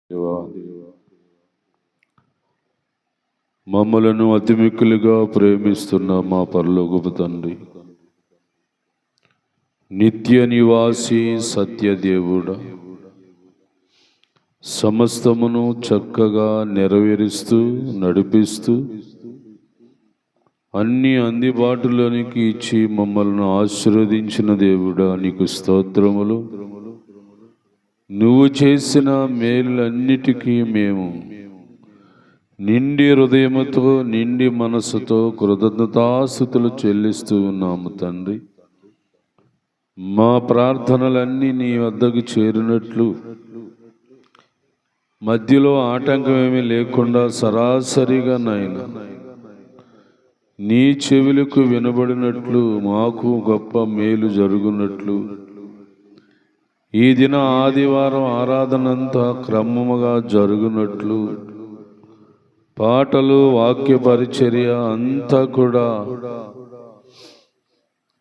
దేవా, మమ్మలను అతి మిక్కిలిగా ప్రేమిస్తున్న మా పరలోకపు తండ్రి, నిత్య నివాసి సత్యదేవుడా, సమస్తమును చక్కగా నెరవేరుస్తూ నడిపిస్తూ అన్ని అందుబాటులోనికి ఇచ్చి మమ్మల్ని ఆశీర్వదించిన దేవుడా, నీకు స్తోత్రములు. నువ్వు చేసిన మేలులన్నిటికీ మేము నిండి హృదయముతో నిండి మనసుతో కృతజ్ఞతాస్తుతులు చెల్లిస్తూ ఉన్నాము తండ్రి. మా ప్రార్థనలన్నీ నీ వద్దకు చేరినట్లు, మధ్యలో ఆటంకమేమీ లేకుండా సరాసరిగా నాయనా నీ చెవులకు వినబడినట్లు మాకు గొప్ప మేలు జరుగునట్లు ఈ దిన ఆదివారం ఆరాధనంతా క్రమముగా జరుగునట్లు, పాటలు వాక్య పరిచర్య అంతా కూడా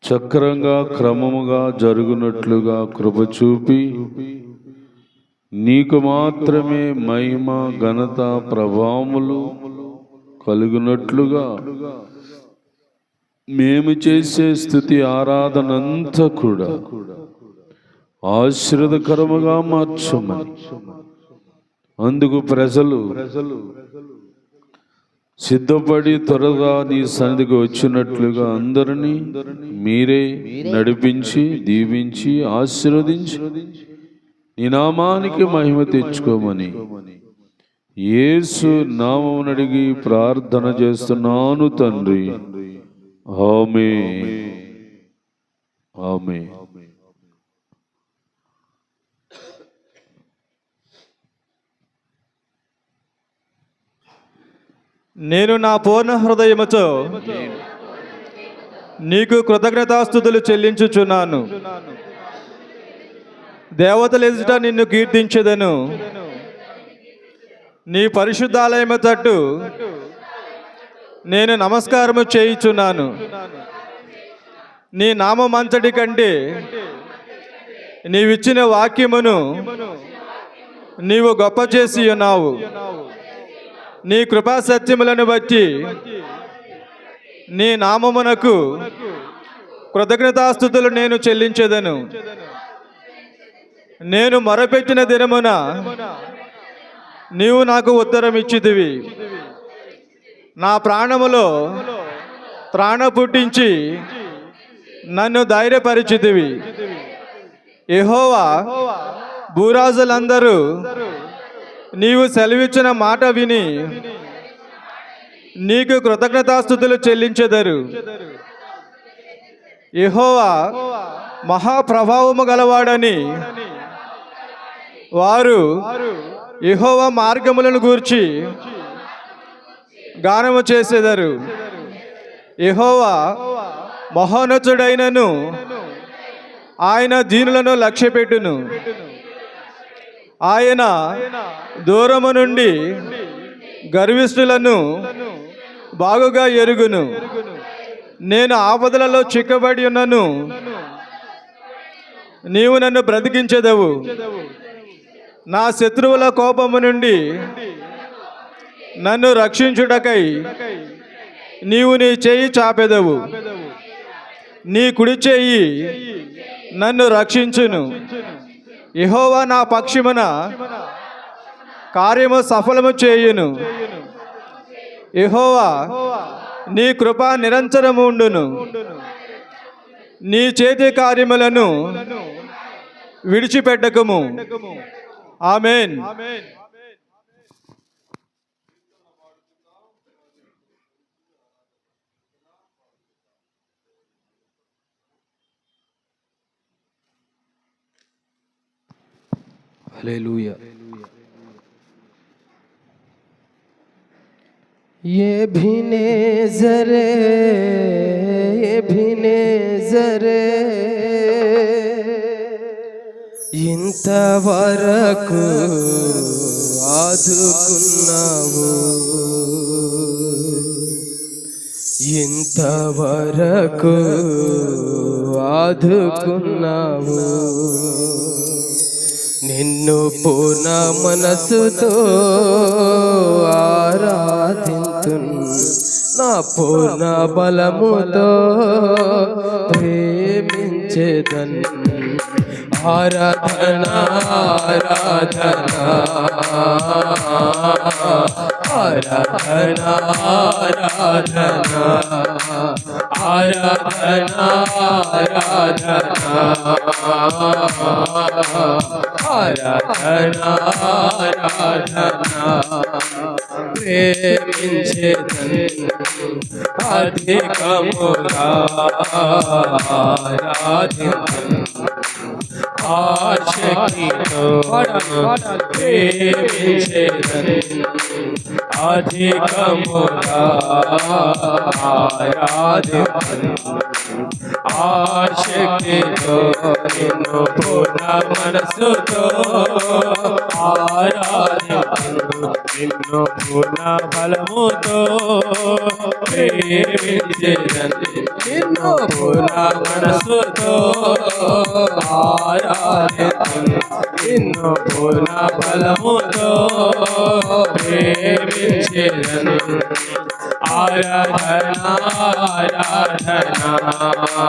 చక్రంగా క్రమముగా జరుగునట్లుగా కృప చూపి నీకు మాత్రమే మహిమ ఘనత ప్రభావములు కలుగునట్లుగా మేము చేసే స్తుతి ఆరాధనంతా కూడా ఆశీర్వదకరముగా మార్చమని, అందుకు ప్రజలు సిద్ధపడి త్వరగా నీ సన్నిధికి వచ్చినట్లుగా అందరినీ మీరే నడిపించి దీవించి ఆశీర్వదించి నీ నామానికి మహిమ తెచ్చుకోమని యేసు నామమున అడిగి ప్రార్థన చేస్తున్నాను తండ్రి. ఆమేన్. ఆమేన్. నేను నా పూర్ణ హృదయముతో నీకు కృతజ్ఞతాస్తుతులు చెల్లించుచున్నాను. దేవతల ఎదుట నిన్ను కీర్తించెదను. నీ పరిశుద్ధాలయము తట్టు నేను నమస్కారము చేయుచున్నాను. నీ నామమంతటి కంటే నీవిచ్చిన వాక్యమును నీవు గొప్ప చేసి ఉన్నావు. నీ కృపా సత్యములను బట్టి నీ నామమునకు కృతజ్ఞతాస్తుతులు నేను చెల్లించెదను. నేను మొరపెట్టిన దినమున నీవు నాకు ఉత్తరం ఇచ్చితివి. నా ప్రాణములో త్రాణ పుట్టించి నన్ను ధైర్యపరిచితివి. యెహోవా, భూరాజులందరూ నీవు సెలవిచ్చిన మాట విని నీకు కృతజ్ఞతాస్తుతులు చెల్లించెదరు. యెహోవా మహాప్రభావము గలవాడని వారు యెహోవా మార్గములను గూర్చి గానము చేసేదరు. యెహోవా మహోన్నతుడైనను ఆయన దీనులను లక్ష్యపెట్టును. ఆయన దూరము నుండి గర్విష్ఠులను బాగుగా ఎరుగును. నేను ఆపదలలో చిక్కబడి ఉన్నను, నీవు నన్ను బ్రతికించెదవు. నా శత్రువుల కోపము నుండి నన్ను రక్షించుటకై నీవు నీ చెయ్యి చాపెదవు. నీ కుడి చెయ్యి నన్ను రక్షించును. యెహోవా నా పక్షమున కార్యము సఫలము చేయును. యెహోవా నీ కృప నిరంతరము ఉండును. నీ చేతి కార్యములను విడిచిపెట్టకము. ఆమేన్. హల్లెలూయా. ఎబినేజరే ఎబినేజరే, ఇంతవరకు ఆదుకున్నావు, ఇంతవరకు ఆదుకున్నావు. నిన్ను పూర్ణ మనసుతో ఆరాధింతున్, నా పూర్ణ బలముతో ప్రేమించేదన్. ఆరాధన ఆరాధన ఆరాధన ఆరాధన ఆరాధన ఆరాధన ఆరాధన ప్రేమించేదన్ అధికముగా ఆరాధింతున్. ఆశక్తితో ప్రేమించేదన్ అధికముగా ఆరాధింతున్. ఆశక్తితో నిన్ను పూర్ణ మనసుతో ఆరాధింతున్. నిన్ను పూర్ణ బలముతో ప్రేమించేదన్. నిన్ను పూర్ణ మనసుతో ఆరాధింతున్. నిన్ను పూర్ణ బలముతో ప్రేమించేదన్. ఆరాధన ఆరాధన ఆరాధన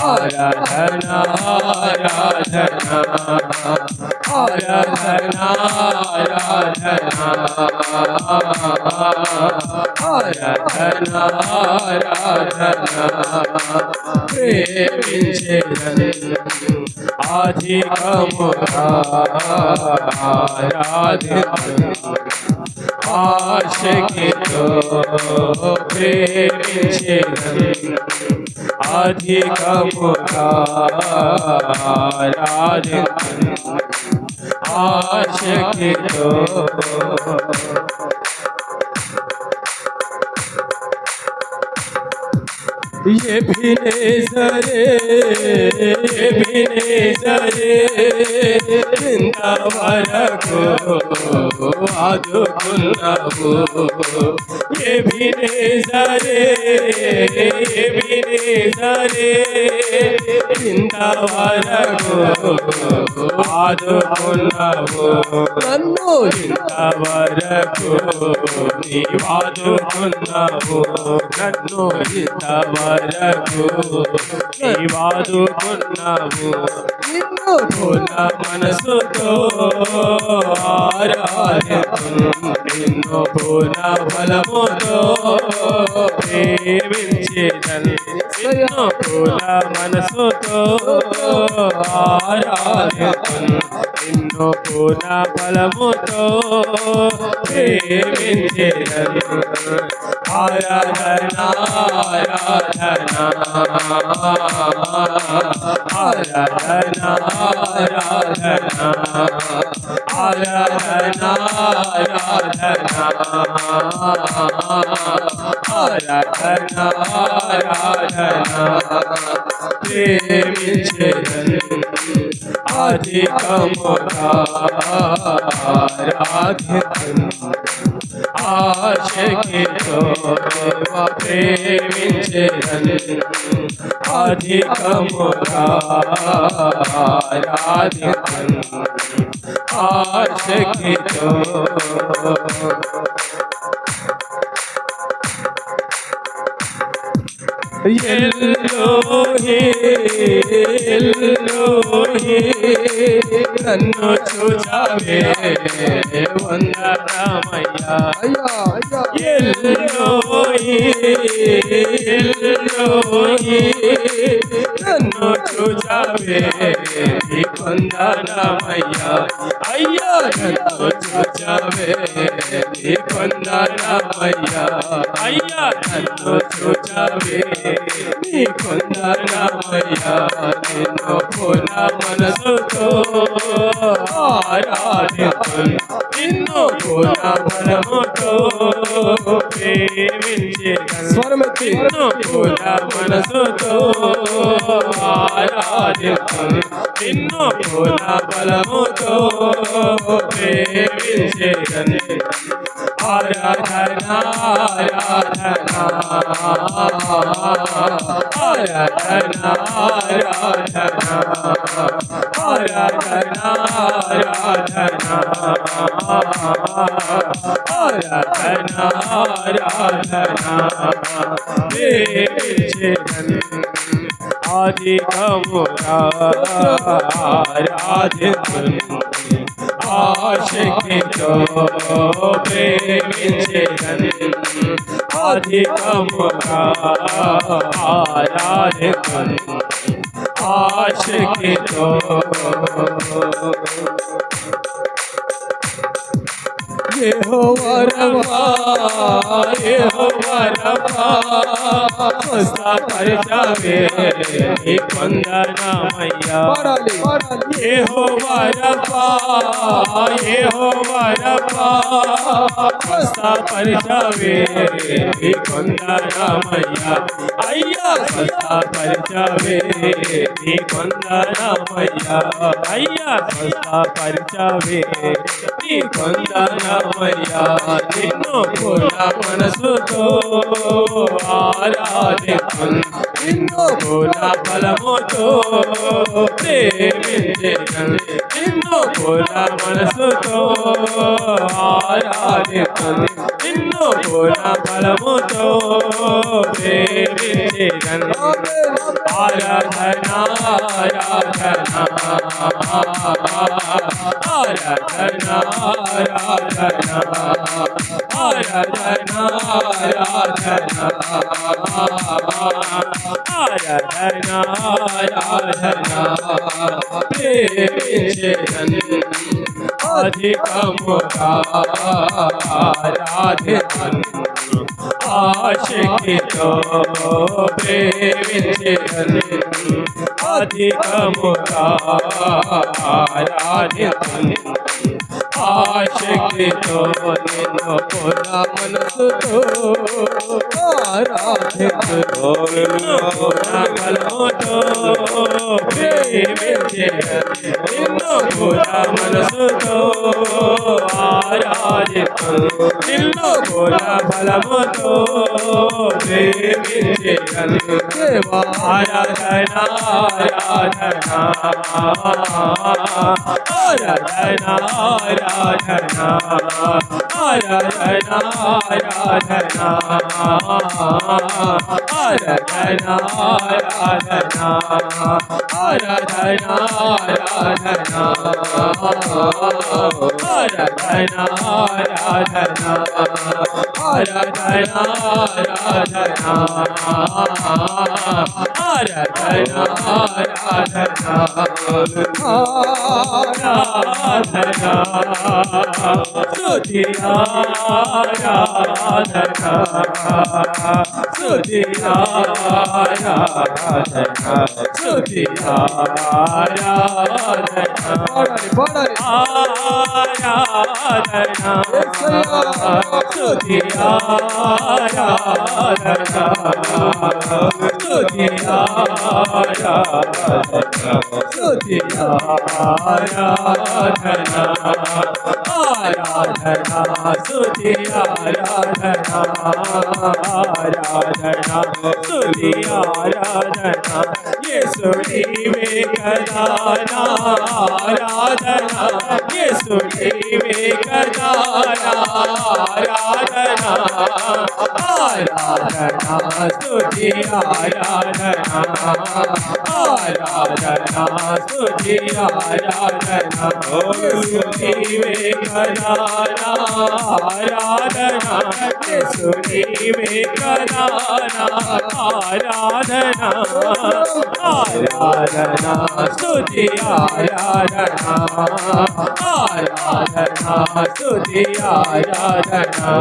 ఆరాధన ఆరాధన ఆరాధన ఆరాధన ప్రేమించేదన్ అధికముగా ఆరాధింతున్. ఆశక్తితో ప్రేమించేదన్ అధికముగా ఆరాధింతున్. ఆశక్తితో ఎబినేజరే ఎబినేజరే ఇంతవరకు ఆదుకున్నావు. ఎబినేజరే ఎబినేజరే ఇంతవరకు ఆదుకున్నావు. నన్ను ఇంతవరకు నీవాదుకున్నావు. నన్ను ఇంతవరకు నీవాదుకున్నావు. నిన్ను పూర్ణ మనసుతో ఆరాధింతున్. నిన్ను పూర్ణ బలముతో ప్రేమించేదన్. నిన్ను పూర్ణ మనసుతో ఆరాధింతున్. నిన్ను పూర్ణ బలముతో ప్రేమించేదన్. ఆరాధన ఆరాధన ఆరాధన ఆరాధన ఆరాధన ఆరాధన ఆరాధన ప్రేమించేదన్ అధికముగా ఆరాధింతున్. ఆశక్తితో ప్రేమించేదన్ అధికముగా ఆరాధింతున్. ఆశక్తితో ఎల్లోహి ఎల్లోహి నన్ను చూచావే వందనమయ్యా. ఎల్లోహి ఎల్లోహి నన్ను చూచావే వందనమయ్యా. అయ్యా నన్ను చూచావే వందనమయ్యా. అయ్యా నన్ను చూచావే నీ కొందనమయ్యా. నిన్ను పూర్ణ మనసుతో ఆరాధింతున్. నిన్ను పూర్ణ బలముతో ప్రేమించేదన్. నిన్ను పూర్ణ మనసుతో ఆరాధింతున్. నిన్ను పూర్ణ బలముతో ప్రేమించేదన్. ఆరాధన ఆరాధన ఆరాధనా ఆరాధనా ఆరాధనా ఆరాధనా ఆరాధనా ఆరాధనా ప్రేమించెదను అధికముగా ఆరాధింతును ఆశక్తితో ప్రేమించెదను అధికముగా ఆరాధింతును ఆశక్తితో యెహోవా రబ్బా యెహోవా రబ్బా స్వస్థపరచవే నీ వందనమయ్యా యెహోవా రబ్బా యెహోవా రబ్బా స్వస్థపరచవే నీ వందనమయ్యా అయ్యా స్వస్థపరచవే నీ వందనమయ్యా అయ్యా స్వస్థపరచవే నీ వందనమయ్యా నిన్ను పూర్ణ మనసుతో ఆరాధింతును నిన్ను పూర్ణ బలముతో ప్రేమించెదను నిన్ను పూర్ణ మనసుతో ఆరాధింతును నిన్ను పూర్ణ బలముతో ప్రేమించెదను ఆరాధనా ఆరాధనా ఆరాధనా ఆరాధనా ఆరాధనా ఆరాధనా ఆరాధనా ఆరాధనా ప్రేమించెదను అధికముగా ఆరాధింతును ఆశక్తితో ప్రేమించెదను అధికముగా ఆరాధింతును ఆశక్తితో నిన్ను పూర్ణ మనసుతో ఆరాధింతును పూర్ణ బలముతో ప్రేమించెదను నిన్ను పూర్ణ మనసుతో ఆరాధింతును నిన్ను పూర్ణ బలముతో ప్రేమించెదను దేవా ఆరాధనా ఆరాధనా ఆరాధనా ఆరాధనా ఆరాధనా ఆరాధనా ఆరాధనా ఆరాధనా ఆరాధనా ఆరాధనా ఆరాధనా ఆరాధనా ఆరాధనా ఆరాధనా ఆరాధనా ఆరాధనా ఆరాధనా స్తుతి ఆరాధనా స్తుతి ఆరాధనా స్తుతి ఆరాధనా ఆరాధనా స్తుతి ఆరాధనా స్తుతి ఆరాధనా స్తుతి ఆరాధనా ఆరాధనా స్తుతి ఆరాధనా ఆరాధనా స్తుతి ఆరాధనా యేసు నీవే కదా నా ఆరాధనా యేసు నీవే కదా నా ఆరాధనా ఆరాధనా స్తుతి ఆరాధనా ఆరాధనా స్తుతి ఆరాధనా యేసు నీవే కదా నా ఆరాధనా యేసు నీవే కదా నా ఆరాధనా ఆరాధనా స్తుతి ఆరాధనా ఆరాధనా స్తుతి ఆరాధనా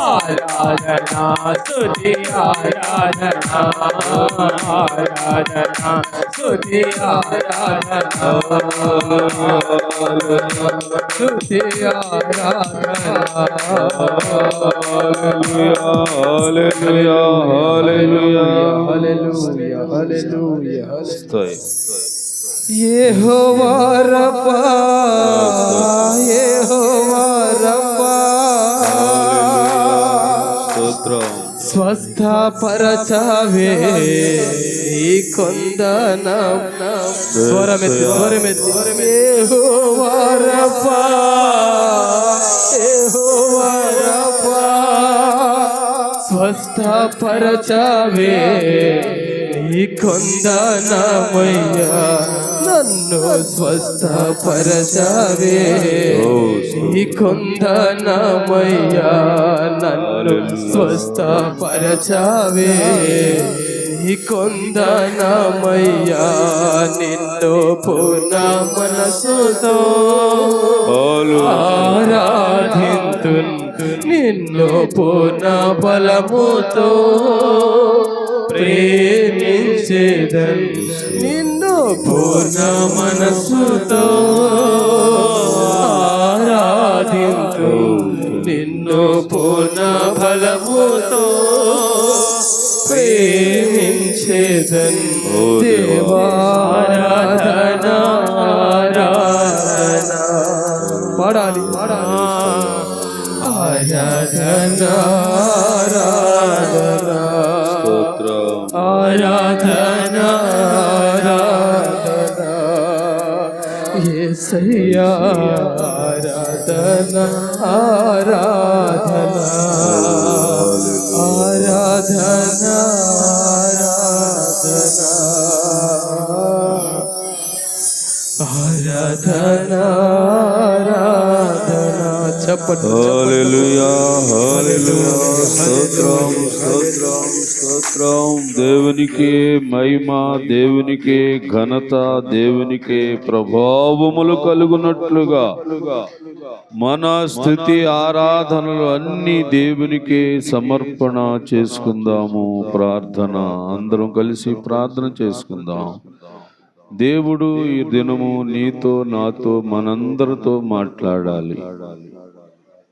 ఆరాధనా స్తుతి ఆరాధనా ఆరాధనా స్తుతి ఆరాధనా స్తుతి హల్లెలూయా హల్లెలూయా హల్లెలూయా హల్లెలూయా స్తోత్రం యెహోవా రబ్బా యెహోవా రబ్బా స్తోత్రం స్వస్థపరచవే ఈ కొందనం స్వరమెత్తి యెహోవా రఫా యెహోవా రఫా స్వస్థపరచవే ఈ కొందనమయ్యా నన్ను స్వస్థపరచవే ఈ కొందనమయ్యా నన్ను స్వస్థపరచవే ఈ కొందనమయ్యా నిన్ను పూర్ణ మనసుతో ఆరాధింతున్ నిన్ను పూర్ణ బలముతో ప్రేమించేదన్ నిన్ను పూర్ణ మనసుతో ఆరాధింతు నిన్ను పూర్ణ బలముతో ప్రేమించేదన్ దేవారాధన ఆరాధన పాడాలి ఆరాధన ఆరాధన ఆరాధన ఆరాధన యేసయ్యా ఆరాధన ఆరాధన ఆరాధన ఆరాధన ఆరాధన చెప్పండి హల్లెలూయా హల్లెలూయా స్తోత్రం స్తోత్రం స్తోత్రం దేవునికే మహిమ దేవునికే ఘనత దేవునికే ప్రభావములు కలుగునట్లుగా మన స్తుతి ఆరాధనలు అన్ని దేవునికే సమర్పణ చేసుకుందాము. ప్రార్థన అందరం కలిసి ప్రార్థన చేసుకుందాం. దేవుడు ఈ దినము నీతో నాతో మనందరితో మాట్లాడాలి.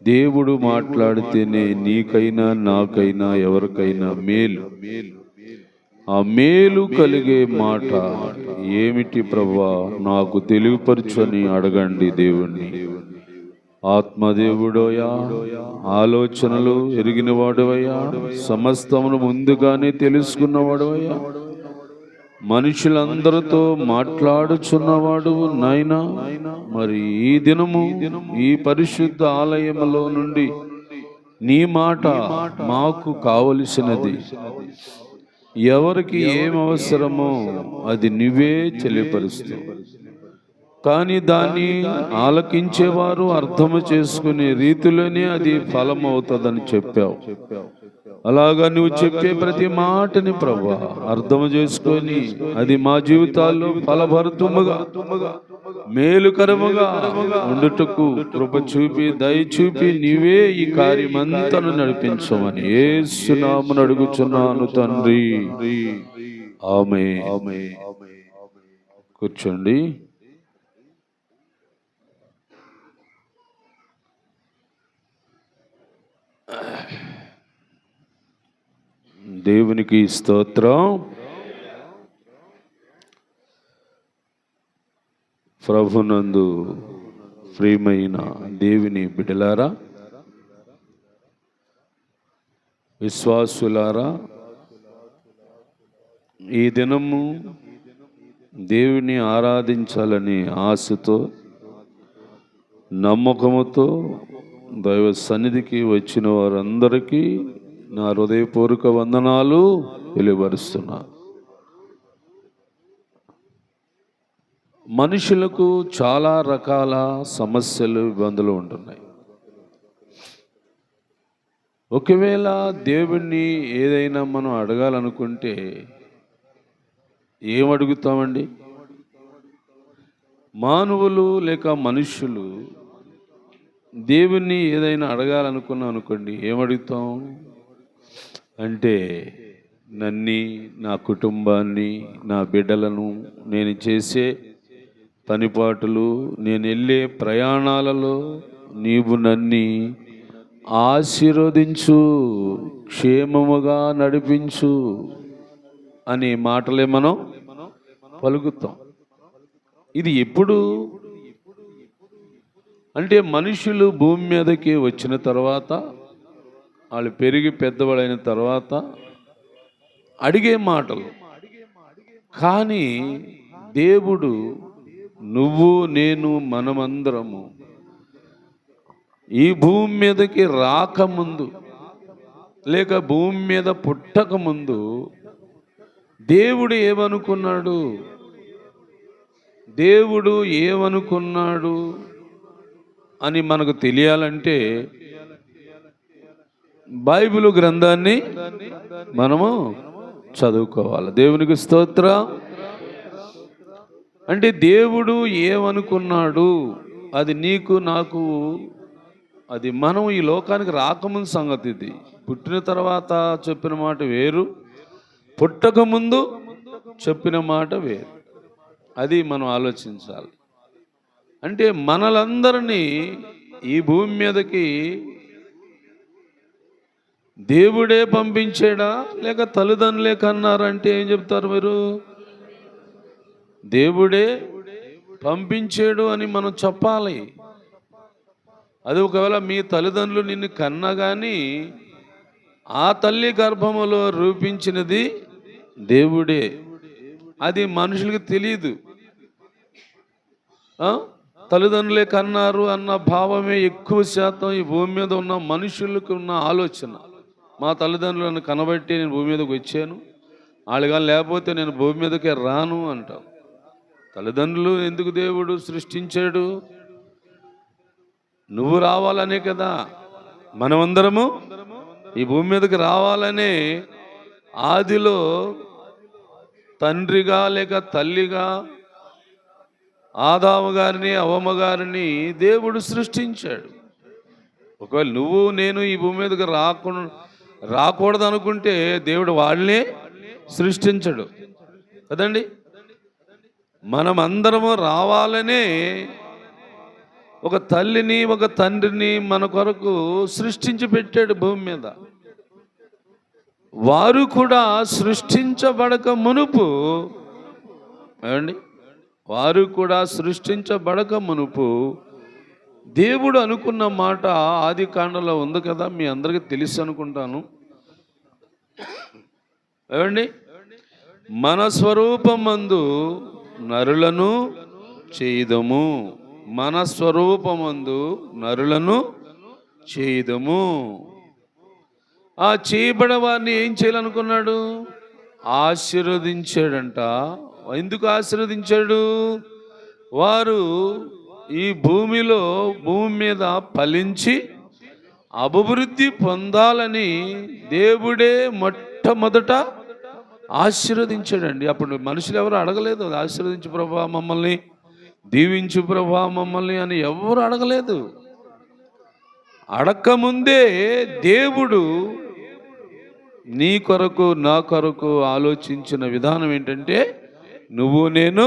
దేవుడు మాట్లాడితేనే నీకైనా నాకైనా ఎవరికైనా మేలు. ఆ మేలు కలిగే మాట ఏమిటి ప్రభువా నాకు తెలియపరచు అని అడగండి దేవుణ్ణి. ఆత్మదేవుడోయా, ఆలోచనలు ఎరిగినవాడవయ్యా, సమస్తమును ముందుగానే తెలుసుకున్నవాడవయ్యా, మనుషులందరితో మాట్లాడుచున్నవాడు నాయనా. మరి ఈ దినము ఈ పరిశుద్ధ ఆలయములో నుండి నీ మాట మాకు కావలసినది. ఎవరికి ఏం అవసరమో అది నువ్వే తెలియపరుస్తావు. కానీ దాన్ని ఆలకించేవారు అర్థము చేసుకునే రీతిలోనే అది ఫలం అవుతుందని చెప్పావు. అలాగా నువ్వు చెప్పే ప్రతి మాటని ప్రభువా అర్థం చేసుకొని అది మా జీవితాల్లో ఫలభరితముగా మేలుకరముగా ఉండుటకు కృప చూపి దయ చూపి నీవే ఈ కార్యమంతను నడిపించమని యేసు నామమున అడుగుచున్నాను తండ్రి, ఆమేన్. కూర్చోండి. దేవునికి స్తోత్రం. ప్రభునందు ప్రియమైన దేవుని బిడ్డలారా, విశ్వాసులారా, ఈ దినము దేవుని ఆరాధించాలని ఆశతో నమ్మకముతో దైవ సన్నిధికి వచ్చిన వారందరికీ నా హృదయపూర్వక వందనాలు తెలియపరుస్తున్నా. మనుషులకు చాలా రకాల సమస్యలు ఇబ్బందులు ఉంటున్నాయి. ఒకవేళ దేవుణ్ణి ఏదైనా మనం అడగాలనుకుంటే ఏం అడుగుతామండి? మానవులు లేక మనుష్యులు దేవుణ్ణి ఏదైనా అడగాలనుకున్నాం అనుకోండి, ఏమడుగుతాం అంటే నన్ని, నా కుటుంబాన్ని, నా బిడ్డలను, నేను చేసే పనిపాటులు, నేను వెళ్ళే ప్రయాణాలలో నీవు నన్ను ఆశీర్వదించు, క్షేమముగా నడిపించు అనే మాటలే మనం పలుకుతాం. ఇది ఎప్పుడు అంటే మనుషులు భూమి మీదకి వచ్చిన తర్వాత వాళ్ళు పెరిగి పెద్దవాళ్ళైన తర్వాత అడిగే మాటలు. కానీ దేవుడు నువ్వు నేను మనమందరము ఈ భూమి మీదకి రాకముందు లేక భూమి మీద పుట్టకముందు దేవుడు ఏమనుకున్నాడు, దేవుడు ఏమనుకున్నాడు అని మనకు తెలియాలంటే బైబిల్ గ్రంథాన్ని మనము చదువుకోవాలి. దేవునికి స్తోత్రం. అంటే దేవుడు ఏమనుకున్నాడు అది నీకు నాకు, అది మనం ఈ లోకానికి రాకముందు సంగతి. ఇది పుట్టిన తర్వాత చెప్పిన మాట వేరు, పుట్టకముందు చెప్పిన మాట వేరు. అది మనం ఆలోచించాలి. అంటే మనలందరినీ ఈ భూమి మీదకి దేవుడే పంపించాడా లేక తల్లిదండ్రులే కన్నారంటే ఏం చెప్తారు మీరు? దేవుడే పంపించాడు అని మనం చెప్పాలి. అది ఒకవేళ మీ తల్లిదండ్రులు నిన్ను కన్నా కానీ ఆ తల్లి గర్భములో రూపించినది దేవుడే. అది మనుషులకు తెలియదు. తల్లిదండ్రులే కన్నారు అన్న భావమే ఎక్కువ శాతం ఈ భూమి మీద ఉన్న మనుషులకు ఉన్న ఆలోచన. మా తల్లిదండ్రులను కనబట్టి నేను భూమి మీదకి వచ్చాను, వాళ్ళగా లేకపోతే నేను భూమి మీదకే రాను అంటాం. తల్లిదండ్రులు ఎందుకు దేవుడు సృష్టించాడు? నువ్వు రావాలనే కదా. మనమందరము ఈ భూమి మీదకి రావాలనే ఆదిలో తండ్రిగా లేక తల్లిగా ఆదాము గారిని అవ్వమ్మ గారిని దేవుడు సృష్టించాడు. ఒకవేళ నువ్వు నేను ఈ భూమి మీదకి రాకూడదు అనుకుంటే దేవుడు వాళ్ళనే సృష్టించడు కదండి. మనమందరము రావాలనే ఒక తల్లిని ఒక తండ్రిని మన కొరకు సృష్టించి పెట్టాడు భూమి మీద. వారు కూడా సృష్టించబడక మునుపు, ఏమండి, వారు కూడా సృష్టించబడక మునుపు దేవుడు అనుకున్న మాట ఆది కాండలో ఉంది కదా, మీ అందరికీ తెలుసు అనుకుంటాను. ఏమండి, మన స్వరూపమందు నరులను చేయుదము, మన స్వరూపమందు నరులను చేయుదము. ఆ చేయబడ వారిని ఏం చేయాలనుకున్నాడు? ఆశీర్వదించాడంట. ఎందుకు ఆశీర్వదించాడు? వారు ఈ భూమి మీద ఫలించి అభివృద్ధి పొందాలని దేవుడే మొట్టమొదట ఆశీర్వదించాడండి. అప్పుడు మనుషులు ఎవరు అడగలేదు, ఆశీర్వదించు ప్రభువా మమ్మల్ని, దీవించు ప్రభువా మమ్మల్ని అని ఎవరు అడగలేదు. అడక్కముందే దేవుడు నీ కొరకు నా కొరకు ఆలోచించిన విధానం ఏంటంటే నువ్వు నేను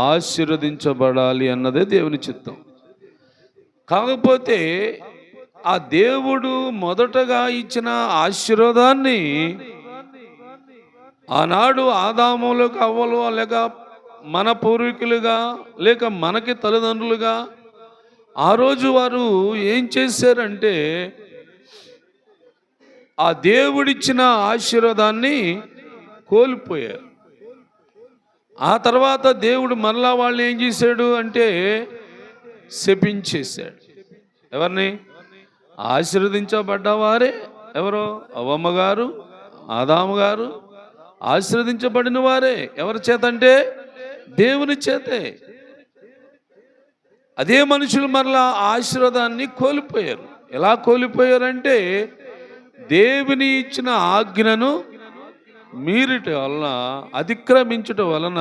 ఆశీర్వదించబడాలి అన్నదే దేవుని చిత్తం. కాకపోతే ఆ దేవుడు మొదటగా ఇచ్చిన ఆశీర్వాదాన్ని ఆనాడు ఆదాములకు అవ్వలు లేక మన పూర్వీకులుగా లేక మనకి తల్లిదండ్రులుగా ఆ రోజు వారు ఏం చేశారంటే ఆ దేవుడిచ్చిన ఆశీర్వాదాన్ని కోల్పోయారు. ఆ తర్వాత దేవుడు మరలా వాళ్ళని ఏం చేశాడు అంటే శపించేశాడు. ఎవరిని? ఆశీర్వదించబడ్డవారే ఎవరో అవ్వమ్మ గారు ఆదాము గారు ఆశీర్వదించబడిన వారే. ఎవరి చేత అంటే దేవుని చేతే. అదే మనుషులు మరలా ఆశీర్వాదాన్ని కోల్పోయారు. ఎలా కోల్పోయారంటే దేవుని ఇచ్చిన ఆజ్ఞను మీరుట వలన, అతిక్రమించుట వలన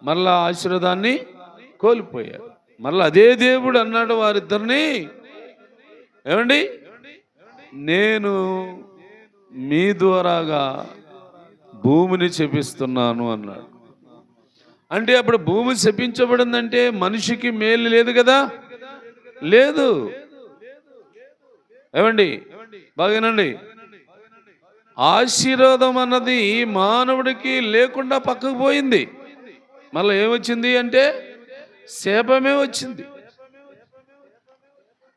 మరలా ఆశీర్వాదాన్ని కోల్పోయారు. మరలా అదే దేవుడు అన్నాడు వారిద్దరిని, ఏమండి, నేను మీ ద్వారాగా భూమిని శపిస్తున్నాను అన్నాడు. అంటే అప్పుడు భూమి శపించబడిందంటే మనిషికి మేలు లేదు కదా, లేదు. ఏమండి, బాగానండి, ఆశీర్వాదం అన్నది మానవుడికి లేకుండా పక్కకు పోయింది. మళ్ళీ ఏమొచ్చింది అంటే శాపమే వచ్చింది.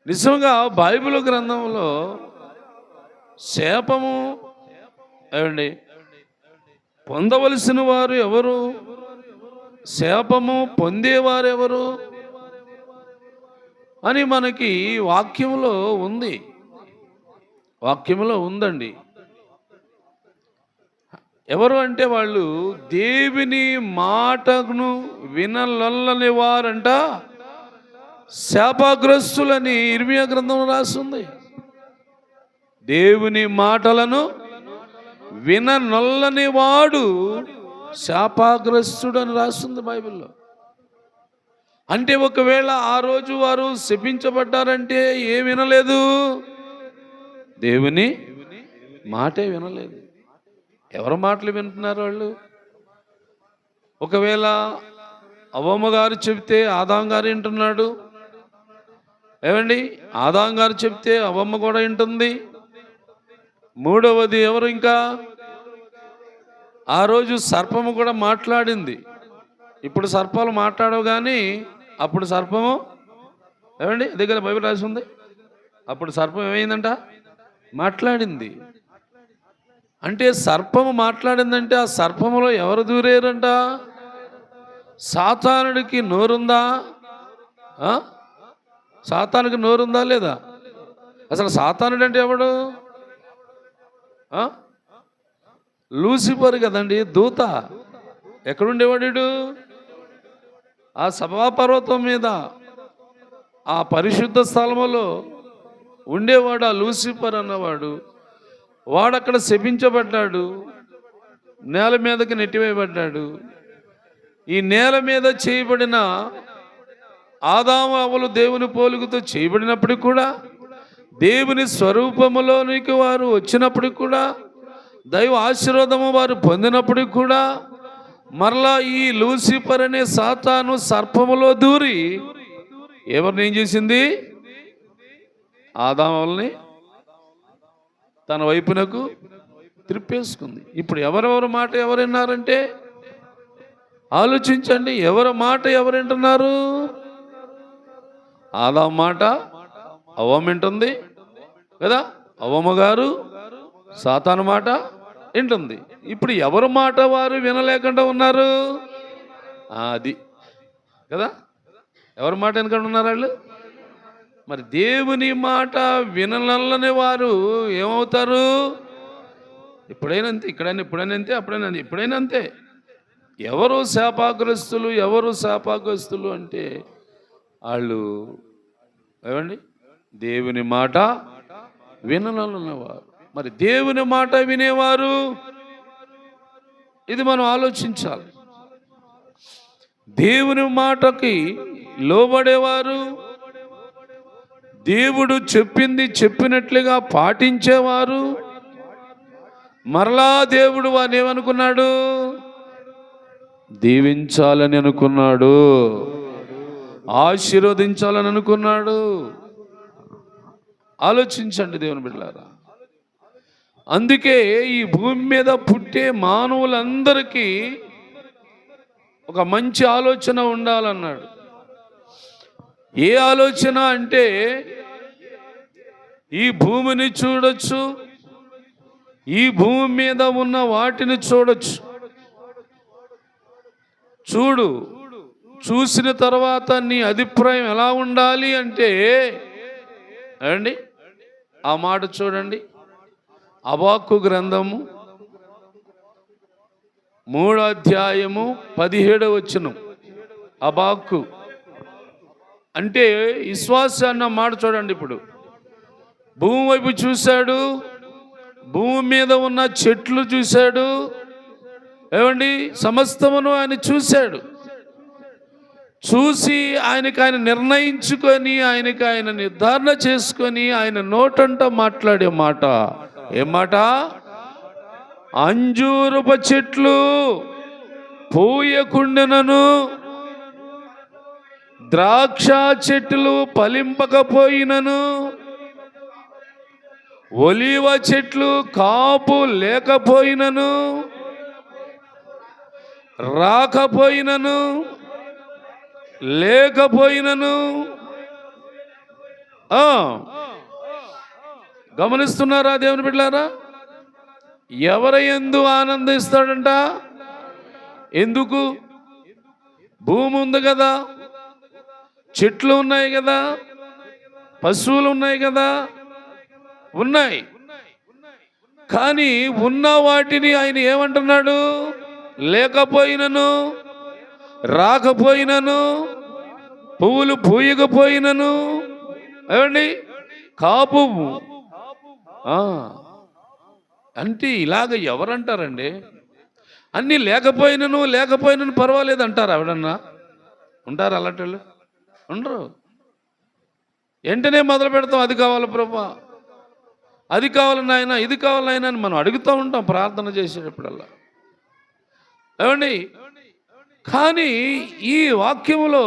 నిజంగా బైబిల్ గ్రంథంలో శాపము ఏమండి పొందవలసిన వారు ఎవరు? శాపము పొందేవారెవరు అని మనకి వాక్యంలో ఉంది. వాక్యంలో ఉందండి. ఎవరు అంటే వాళ్ళు దేవుని మాటను వినలొల్లని వారంట శాపగ్రస్తులని ఇర్మియా గ్రంథంలో రాస్తుంది. దేవుని మాటలను విననొల్లని వాడు శాపగ్రస్తుడు అని రాస్తుంది బైబిల్లో. అంటే ఒకవేళ ఆ రోజు వారు శపించబడ్డారంటే ఏం వినలేదు? దేవుని మాటే వినలేదు. ఎవరి మాటలు వింటున్నారు వాళ్ళు? ఒకవేళ అవ్వమ్మ గారు చెప్తే ఆదాం గారు వింటున్నాడు. ఏమండి, ఆదాం గారు చెప్తే అవ్వమ్మ కూడా వింటుంది. మూడవది ఎవరు? ఇంకా ఆ రోజు సర్పము కూడా మాట్లాడింది. ఇప్పుడు సర్పాలు మాట్లాడవు కానీ అప్పుడు సర్పము ఏమండి దగ్గర బైబిల్ రాసి ఉంది. అప్పుడు సర్పం ఏమైందంట? మాట్లాడింది. అంటే సర్పము మాట్లాడిందంటే ఆ సర్పములో ఎవరు దూరేరంట? సాతానుడికి నోరుందా? సాతానుడికి నోరుందా లేదా? అసలు సాతానుడు అంటే ఎవడు? లూసిఫర్ కదండి, దూత. ఎక్కడుండేవాడు? ఆ సభాపర్వతం మీద ఆ పరిశుద్ధ స్థలములో ఉండేవాడు ఆ లూసిఫర్ అన్నవాడు. వాడక్కడ శపించబడ్డాడు, నేల మీదకి నెట్టివేయబడ్డాడు. ఈ నేల మీద చేయబడిన ఆదాము అవ్వలు దేవుని పోలికతో చేయబడినప్పటికి కూడా, దేవుని స్వరూపములోనికి వారు వచ్చినప్పటికి కూడా, దైవ ఆశీర్వాదము వారు పొందినప్పటికి కూడా, మరలా ఈ లూసిఫర్ అనే సాతాను సర్పములో దూరి ఎవరిని ఏం చేసింది? ఆదాముల్ని తన వైపునకు త్రిప్పేసుకుంది. ఇప్పుడు ఎవరెవరి మాట ఎవరు విన్నారంటే ఆలోచించండి. ఎవరి మాట ఎవరు వింటున్నారు? ఆదాము మాట అవ్వమ్మ వింటుంది కదా, అవ్వమ్మ గారు సాతాను మాట వింటుంది. ఇప్పుడు ఎవరి మాట వారు వినలేకుండా ఉన్నారు? అది కదా, ఎవరి మాట వినకుండా ఉన్నారు వాళ్ళు? మరి దేవుని మాట వినలని వారు ఏమవుతారు? ఎప్పుడైనా అంతే, ఎప్పుడైనా అంతే, ఎప్పుడైనా అంతే. ఎవరు శాపగ్రస్తులు? ఎవరు శాపగ్రస్తులు అంటే వాళ్ళు ఏమండి దేవుని మాట విననన్నవారు. మరి దేవుని మాట వినేవారు, ఇది మనం ఆలోచించాలి. దేవుని మాటకి లోబడేవారు, దేవుడు చెప్పింది చెప్పినట్లుగా పాటించేవారు. మరలా దేవుడు వారిని ఏమనుకున్నాడు? దీవించాలని అనుకున్నాడు, ఆశీర్వదించాలని అనుకున్నాడు. ఆలోచించండి దేవుని బిడ్డలారా. అందుకే ఈ భూమి మీద పుట్టే మానవులందరికీ ఒక మంచి ఆలోచన ఉండాలన్నాడు. ఏ ఆలోచన అంటే ఈ భూమిని చూడొచ్చు, ఈ భూమి మీద ఉన్న వాటిని చూడొచ్చు. చూడు, చూసిన తర్వాత నీ అభిప్రాయం ఎలా ఉండాలి అంటే అండి ఆ మాట చూడండి. హబక్కూ గ్రంథము 3వ అధ్యాయము 17వ వచనం. హబక్కూ అంటే విశ్వాసం అన్న మాట చూడండి. ఇప్పుడు భూమి వైపు చూశాడు, భూమి మీద ఉన్న చెట్లు చూశాడు, ఏమండి సమస్తమును ఆయన చూశాడు. చూసి ఆయన నిర్ణయించుకొని, ఆయన నిర్ధారణ చేసుకొని, ఆయన నోటంట మాట్లాడే మాట ఏం మాట? అంజూరపు చెట్లు పూయకుండెనను, ద్రాక్ష చెట్లు ఫలింపకపోయినను, ఒలీవ చెట్లు కాపు లేకపోయినను, రాకపోయినను, లేకపోయినను, గమనిస్తున్నారా దేవుని బిడ్డలారా? ఎవరి యందు ఆనందిస్తాడంట? ఎందుకు? భూమి ఉంది కదా, చెట్లు ఉన్నాయి కదా, పశువులు ఉన్నాయి కదా, ఉన్నాయి. కానీ ఉన్న వాటిని ఆయన ఏమంటున్నాడు? లేకపోయినను, రాకపోయినను, పువ్వులు పూయకపోయినను, ఏమండి, కాపు అంటే ఇలాగ ఎవరంటారండి? అన్నీ లేకపోయినను పర్వాలేదు అంటారు. ఎవడన్నా ఉంటారు అలాంటి వాళ్ళు? ఉండరు. వెంటనే మొదలు పెడతాం, అది కావాలి ప్రభా, అది కావాలి నాయన, ఇది కావాలి నాయన అని మనం అడుగుతూ ఉంటాం ప్రార్థన చేసేటప్పుడల్లా, ఏమండి. కానీ ఈ వాక్యములో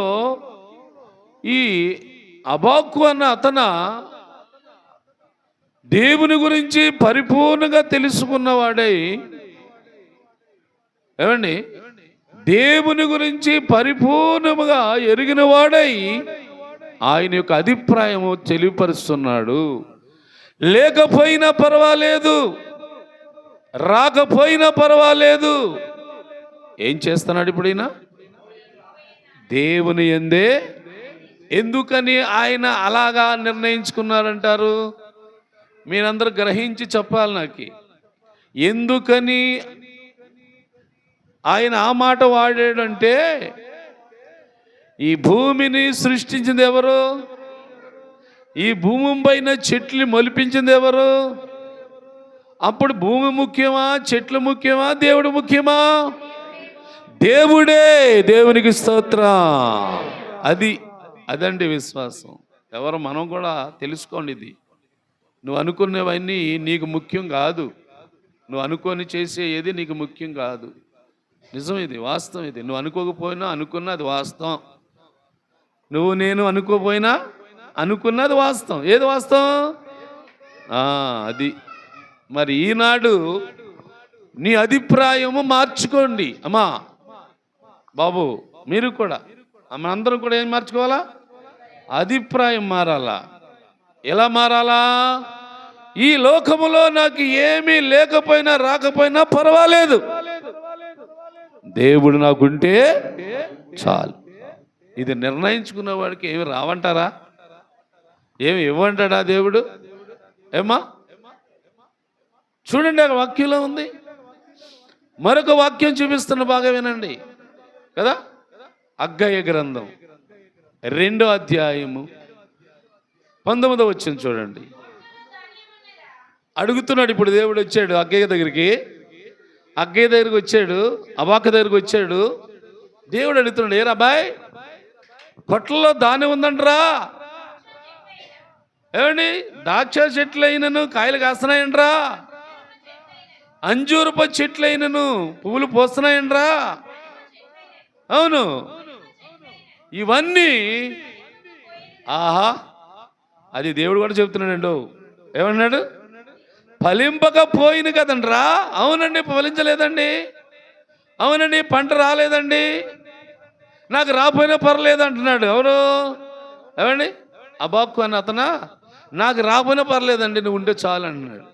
ఈ అబాక్కు అన్న అతన దేవుని గురించి పరిపూర్ణంగా తెలుసుకున్నవాడై, ఏమండి, దేవుని గురించి పరిపూర్ణముగా ఎరిగిన వాడై ఆయన యొక్క అభిప్రాయము తెలియపరుస్తున్నాడు. లేకపోయినా పర్వాలేదు, రాకపోయినా పర్వాలేదు. ఏం చేస్తున్నాడు ఇప్పుడు ఈయన? దేవుని యందే. ఎందుకని ఆయన అలాగా నిర్ణయించుకున్నారంటారు? మీరందరూ గ్రహించి చెప్పాలి నాకు. ఎందుకని ఆయన ఆ మాట వాడాడంటే, ఈ భూమిని సృష్టించింది ఎవరు? ఈ భూమి పైన చెట్లు మొలిపించింది ఎవరు? అప్పుడు భూమి ముఖ్యమా, చెట్లు ముఖ్యమా, దేవుడు ముఖ్యమా? దేవుడే. దేవునికి స్తోత్రం. అదండి విశ్వాసం. ఎవరు? మనం కూడా తెలుసుకోండి. ఇది నువ్వు అనుకునేవన్నీ నీకు ముఖ్యం కాదు. నువ్వు అనుకొని చేసే ఏది నీకు ముఖ్యం కాదు. నిజం, ఇది వాస్తవం. ఇది నువ్వు అనుకోకపోయినా అనుకున్నా అది వాస్తవం. నువ్వు నేను అనుకోపోయినా అనుకున్నది వాస్తవం. ఏది వాస్తవం? అది. మరి ఈనాడు నీ అభిప్రాయము మార్చుకోండి అమ్మా బాబు. మీరు కూడా, మనందరం కూడా ఏం మార్చుకోవాలా? అభిప్రాయం మారాలా. ఎలా మారాలా? ఈ లోకములో నాకు ఏమీ లేకపోయినా రాకపోయినా పర్వాలేదు, దేవుడు నాకుంటే చాలు. ఇది నిర్ణయించుకున్న వాడికి ఏమి రావంటారా? ఏమి ఇవ్వంటాడా దేవుడు? ఏమా చూడండి, ఆ వాక్యంలో ఉంది. మరొక వాక్యం చూపిస్తున్న, బాగా వినండి కదా. హగ్గయి గ్రంథం 2వ అధ్యాయము 19వ వచనం చూడండి. అడుగుతున్నాడు ఇప్పుడు దేవుడు. వచ్చాడు హగ్గయి దగ్గరికి వచ్చాడు, అబాకు దగ్గరికి వచ్చాడు. దేవుడు అడుగుతున్నాడు, ఏరా అబ్బాయి, కొట్లలో దాని ఉందంటరా? ఏమండి, ద్రాక్ష చెట్లు అయినను కాయలు కాస్తున్నాయండ్రా, అంజూరపు చెట్లు అయినను పువ్వులు పోస్తున్నాయండ్రా. అవును, ఇవన్నీ. ఆహా, అది దేవుడు కూడా చెప్తున్నాడు. ఏమన్నాడు? ఫలింపకపోయింది కదండ్రా. అవునండి, ఫలించలేదండి. అవునండి, పంట రాలేదండి, నాకు రాపోయినా పర్లేదు అంటున్నాడు. ఎవరు? ఏమండి, అబాక్కు అని అతనా? నాకు రాపోయినా పర్లేదండి, నువ్వు ఉంటే చాలు అంటున్నాడు.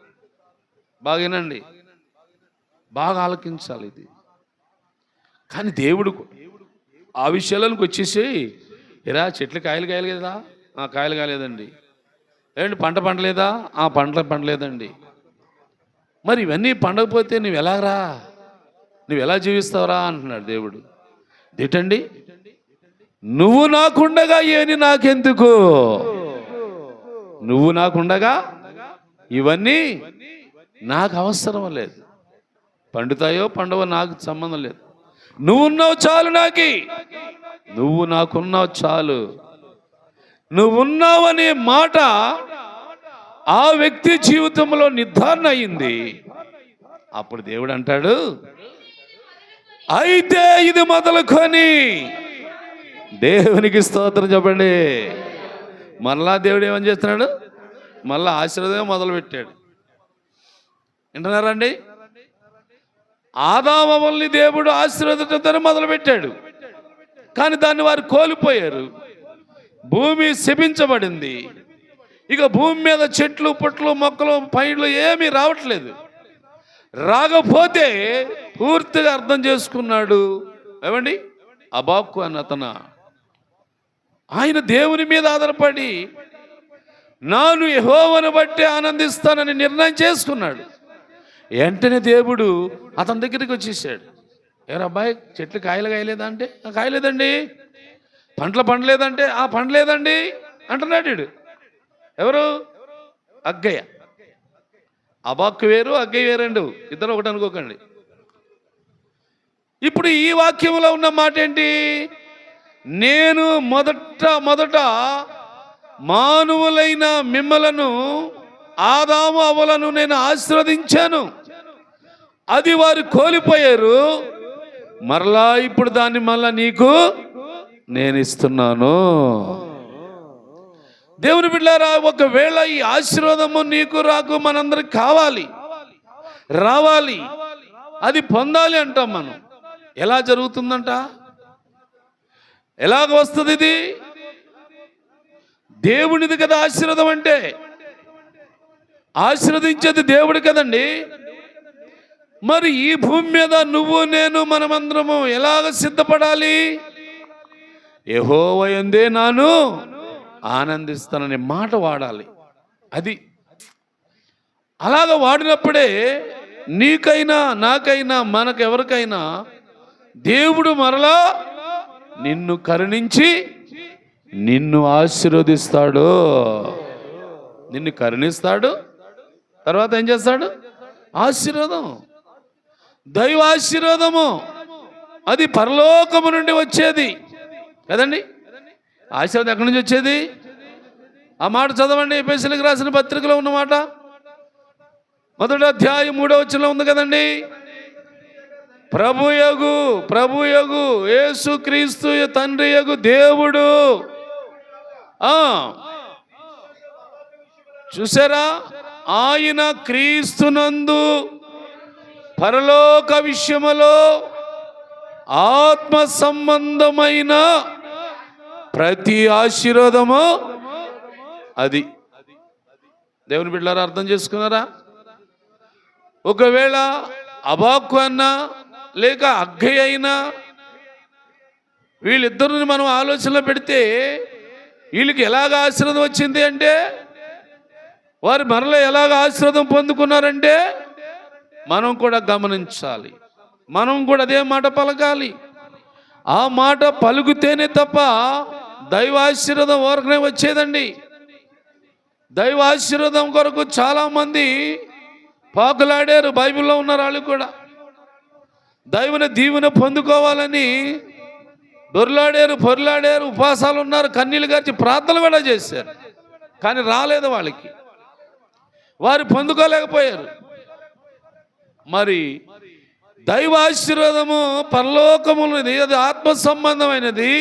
బాగేనండి, బాగా ఆలకించాలి ఇది. కానీ దేవుడు ఆ విషయాలకు వచ్చేసి, ఎరా చెట్లు కాయలు కాయలేదా? కాయలు కాలేదండి. ఏంటి పంట పండలేదా? పండలేదండి. మరి ఇవన్నీ పండకపోతే నువ్వు ఎలాగరా, నువ్వు ఎలా జీవిస్తావురా అంటున్నాడు దేవుడు. ఏంటండి, నువ్వు నాకుండగా ఏని నాకెందుకు? నువ్వు నాకుండగా ఇవన్నీ నాకు అవసరం లేదు. పండుతాయో పండవో నాకు సంబంధం లేదు. నువ్వున్నావు చాలు నాకి, నువ్వు నాకున్నావు చాలు. నువ్వున్నావు అనే మాట ఆ వ్యక్తి జీవితంలో నిర్ధారణ అయింది. అప్పుడు దేవుడు అంటాడు, అయితే ఇది మొదలుకొని. దేవునికి స్తోత్రం చెప్పండి. మరలా దేవుడు ఏమని చేస్తున్నాడు? మళ్ళా ఆశీర్వాదం మొదలు పెట్టాడు. వింటున్నారండి? ఆదామవల్ని దేవుడు ఆశీర్వాదంతో మొదలు పెట్టాడు, కానీ దాన్ని వారు కోల్పోయారు. భూమి శపించబడింది. ఇక భూమి మీద చెట్లు పుట్లు మొక్కలు పైర్లు ఏమీ రావట్లేదు. రాకపోతే పూర్తిగా అర్థం చేసుకున్నాడు ఏమండి అబాక్కు అన్న అతను. ఆయన దేవుని మీద ఆధారపడి నాను యెహోవాను బట్టి ఆనందిస్తానని నిర్ణయం చేసుకున్నాడు. వెంటనే దేవుడు అతని దగ్గరికి వచ్చేసాడు. ఎవరు అబ్బాయి, చెట్లు కాయలు కాయలేదా అంటే కాయలేదండి. పంటలు పండలేదంటే పండలేదండి అంటున్నాడు వీడు. ఎవరు? అగ్గయ్య. అబాక్కు వేరు, అగ్గయ్య వేరండు, ఇద్దరు ఒకటి అనుకోకండి. ఇప్పుడు ఈ వాక్యంలో ఉన్న మాట ఏంటి? నేను మొదట మానవులైన మిమ్మలను ఆదాము అవ్వలను నేను ఆశీర్వదించాను, అది వారు కోల్పోయారు. మరలా ఇప్పుడు దాన్ని మళ్ళా నీకు నేను ఇస్తున్నాను. దేవుని బిడ్డలారా, ఒకవేళ ఈ ఆశీర్వాదము నీకు రాకు మనందరికి కావాలి, రావాలి, అది పొందాలి అంటాం మనం. ఎలా జరుగుతుందంట? ఎలాగ వస్తుంది ఇది? దేవునిది కదా ఆశీర్వాదం అంటే. ఆశీర్వదించేది దేవుడు కదండి. మరి ఈ భూమి మీద నువ్వు నేను మనమందరము ఎలాగ సిద్ధపడాలి? యెహోవా యందే నాను ఆనందిస్తాననే మాట వాడాలి. అది అలాగ వాడినప్పుడే నీకైనా నాకైనా మనకెవరికైనా దేవుడు మరలా నిన్ను కరుణించి నిన్ను ఆశీర్వదిస్తాడు. నిన్ను కరుణిస్తాడు, తర్వాత ఏం చేస్తాడు? ఆశీర్వాదం, దైవ ఆశీర్వాదము, అది పరలోకము నుండి వచ్చేది కదండి. ఆశీర్వాదం ఎక్కడి నుంచి వచ్చేది? ఆ మాట చదవండి, ఎఫెసీయులకు రాసిన పత్రికలో ఉన్నమాట, 1వ అధ్యాయం 3వ వచనంలో ఉంది కదండి. ప్రభుయగు యేసు క్రీస్తు తండ్రి యగు దేవుడు, చూసారా, ఆయన క్రీస్తునందు పరలోక విషయములో ఆత్మ సంబంధమైన ప్రతి ఆశీర్వాదము అది. దేవుని బిడ్డలారా, అర్థం చేసుకున్నారా? ఒకవేళ అబాక్కు అన్నా లేక అగ్గయ్య అయినా వీళ్ళిద్దరిని మనం ఆలోచనలో పెడితే వీళ్ళకి ఎలాగ ఆశీర్వాదం వచ్చింది అంటే, వారు మరలా ఎలాగ ఆశీర్వాదం పొందుకున్నారంటే మనం కూడా గమనించాలి. మనం కూడా అదే మాట పలకాలి. ఆ మాట పలుకుతేనే తప్ప దైవ ఆశీర్వాదం వరకునే వచ్చేదండి. దైవ ఆశీర్వాదం కొరకు చాలామంది పాకులాడారు. బైబిల్లో ఉన్నారు వాళ్ళు కూడా. దైవన దీవెన పొందుకోవాలని పొర్లాడారు, ఉపవాసాలు ఉన్నారు, కన్నీళ్ళు గార్చి ప్రార్థనలు కూడా చేశారు. కానీ రాలేదు వాళ్ళకి, వారు పొందుకోలేకపోయారు. మరి దైవ ఆశీర్వాదము పరలోకములది, అది ఆత్మ సంబంధమైనది.